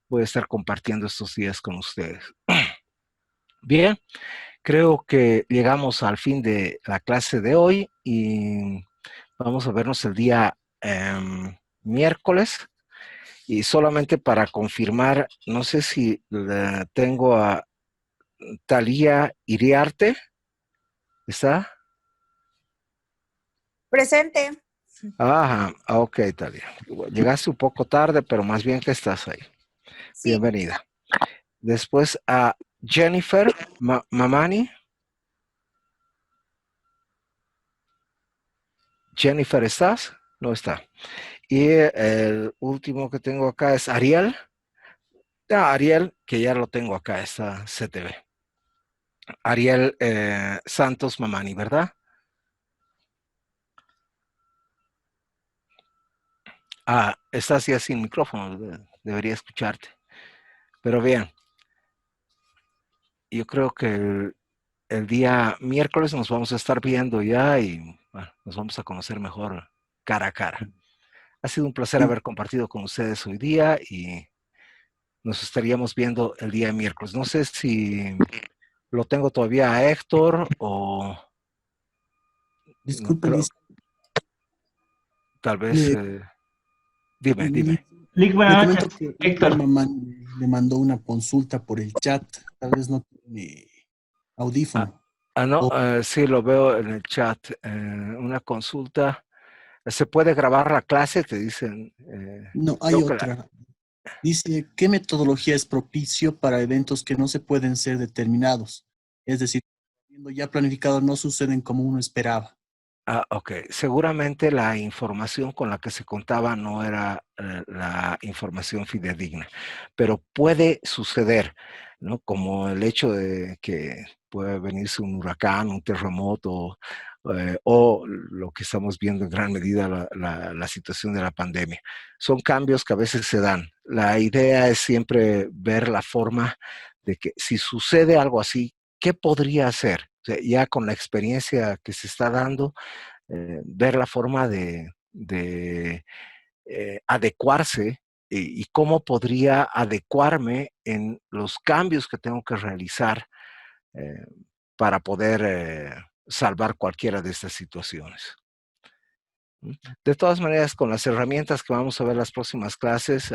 voy a estar compartiendo estos días con ustedes. Bien, creo que llegamos al fin de la clase de hoy y vamos a vernos el día miércoles. Y solamente para confirmar, no sé si tengo a Talía Iriarte. ¿Está? Presente. Ajá, ok, Talía. Llegaste un poco tarde, pero más bien que estás ahí. Sí. Bienvenida. Después a Jennifer Mamani. Jennifer, ¿estás? No está. Y el último que tengo acá es Ariel. Ariel, que ya lo tengo acá, está CTV. Ariel Santos Mamani, ¿verdad? Estás ya sin micrófono, debería escucharte. Pero bien, yo creo que el día miércoles nos vamos a estar viendo ya y bueno, nos vamos a conocer mejor cara a cara. Ha sido un placer haber compartido con ustedes hoy día y nos estaríamos viendo el día miércoles. No sé si lo tengo todavía a Héctor o... Disculpe, no, tal vez... dime. Lick, buenas noches. Héctor le mandó una consulta por el chat. Tal vez no tiene audífono. No, sí, lo veo en el chat. Una consulta. ¿Se puede grabar la clase? Te dicen. No, hay otra. Dice, ¿qué metodología es propicio para eventos que no se pueden ser determinados? Es decir, Siendo ya planificado, no suceden como uno esperaba. Ok. Seguramente la información con la que se contaba no era la información fidedigna, pero puede suceder, ¿no? Como el hecho de que puede venirse un huracán, un terremoto, o lo que estamos viendo en gran medida, la situación de la pandemia. Son cambios que a veces se dan. La idea es siempre ver la forma de que si sucede algo así, ¿qué podría hacer? O sea, ya con la experiencia que se está dando, ver la forma de adecuarse y cómo podría adecuarme en los cambios que tengo que realizar eh, para poder salvar cualquiera de estas situaciones. De todas maneras, con las herramientas que vamos a ver en las próximas clases,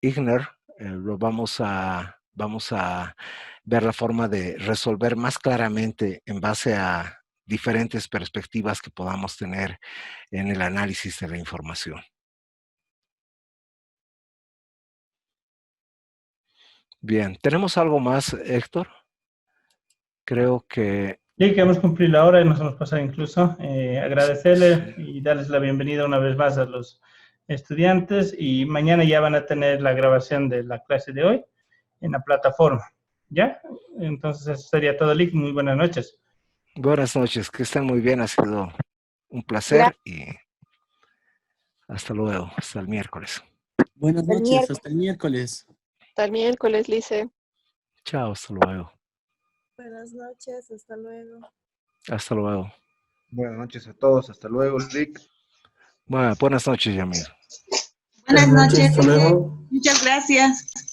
Igner, vamos a ver la forma de resolver más claramente en base a diferentes perspectivas que podamos tener en el análisis de la información. Bien, ¿tenemos algo más, Héctor? Creo que... Sí, que hemos cumplido la hora y nos hemos pasado incluso. Agradecerle y darles la bienvenida una vez más a los estudiantes, y mañana ya van a tener la grabación de la clase de hoy en la plataforma. ¿Ya? Entonces eso sería todo, Lick. Muy buenas noches. Buenas noches, que estén muy bien, ha sido un placer y hasta luego, hasta el miércoles. Buenas noches, hasta el miércoles. Hasta el miércoles, Lice. Chao, hasta luego. Buenas noches, hasta luego. Hasta luego. Buenas noches a todos. Hasta luego, Rick. Bueno, buenas noches, Yamil. Buenas noches. Hasta luego. Muchas gracias.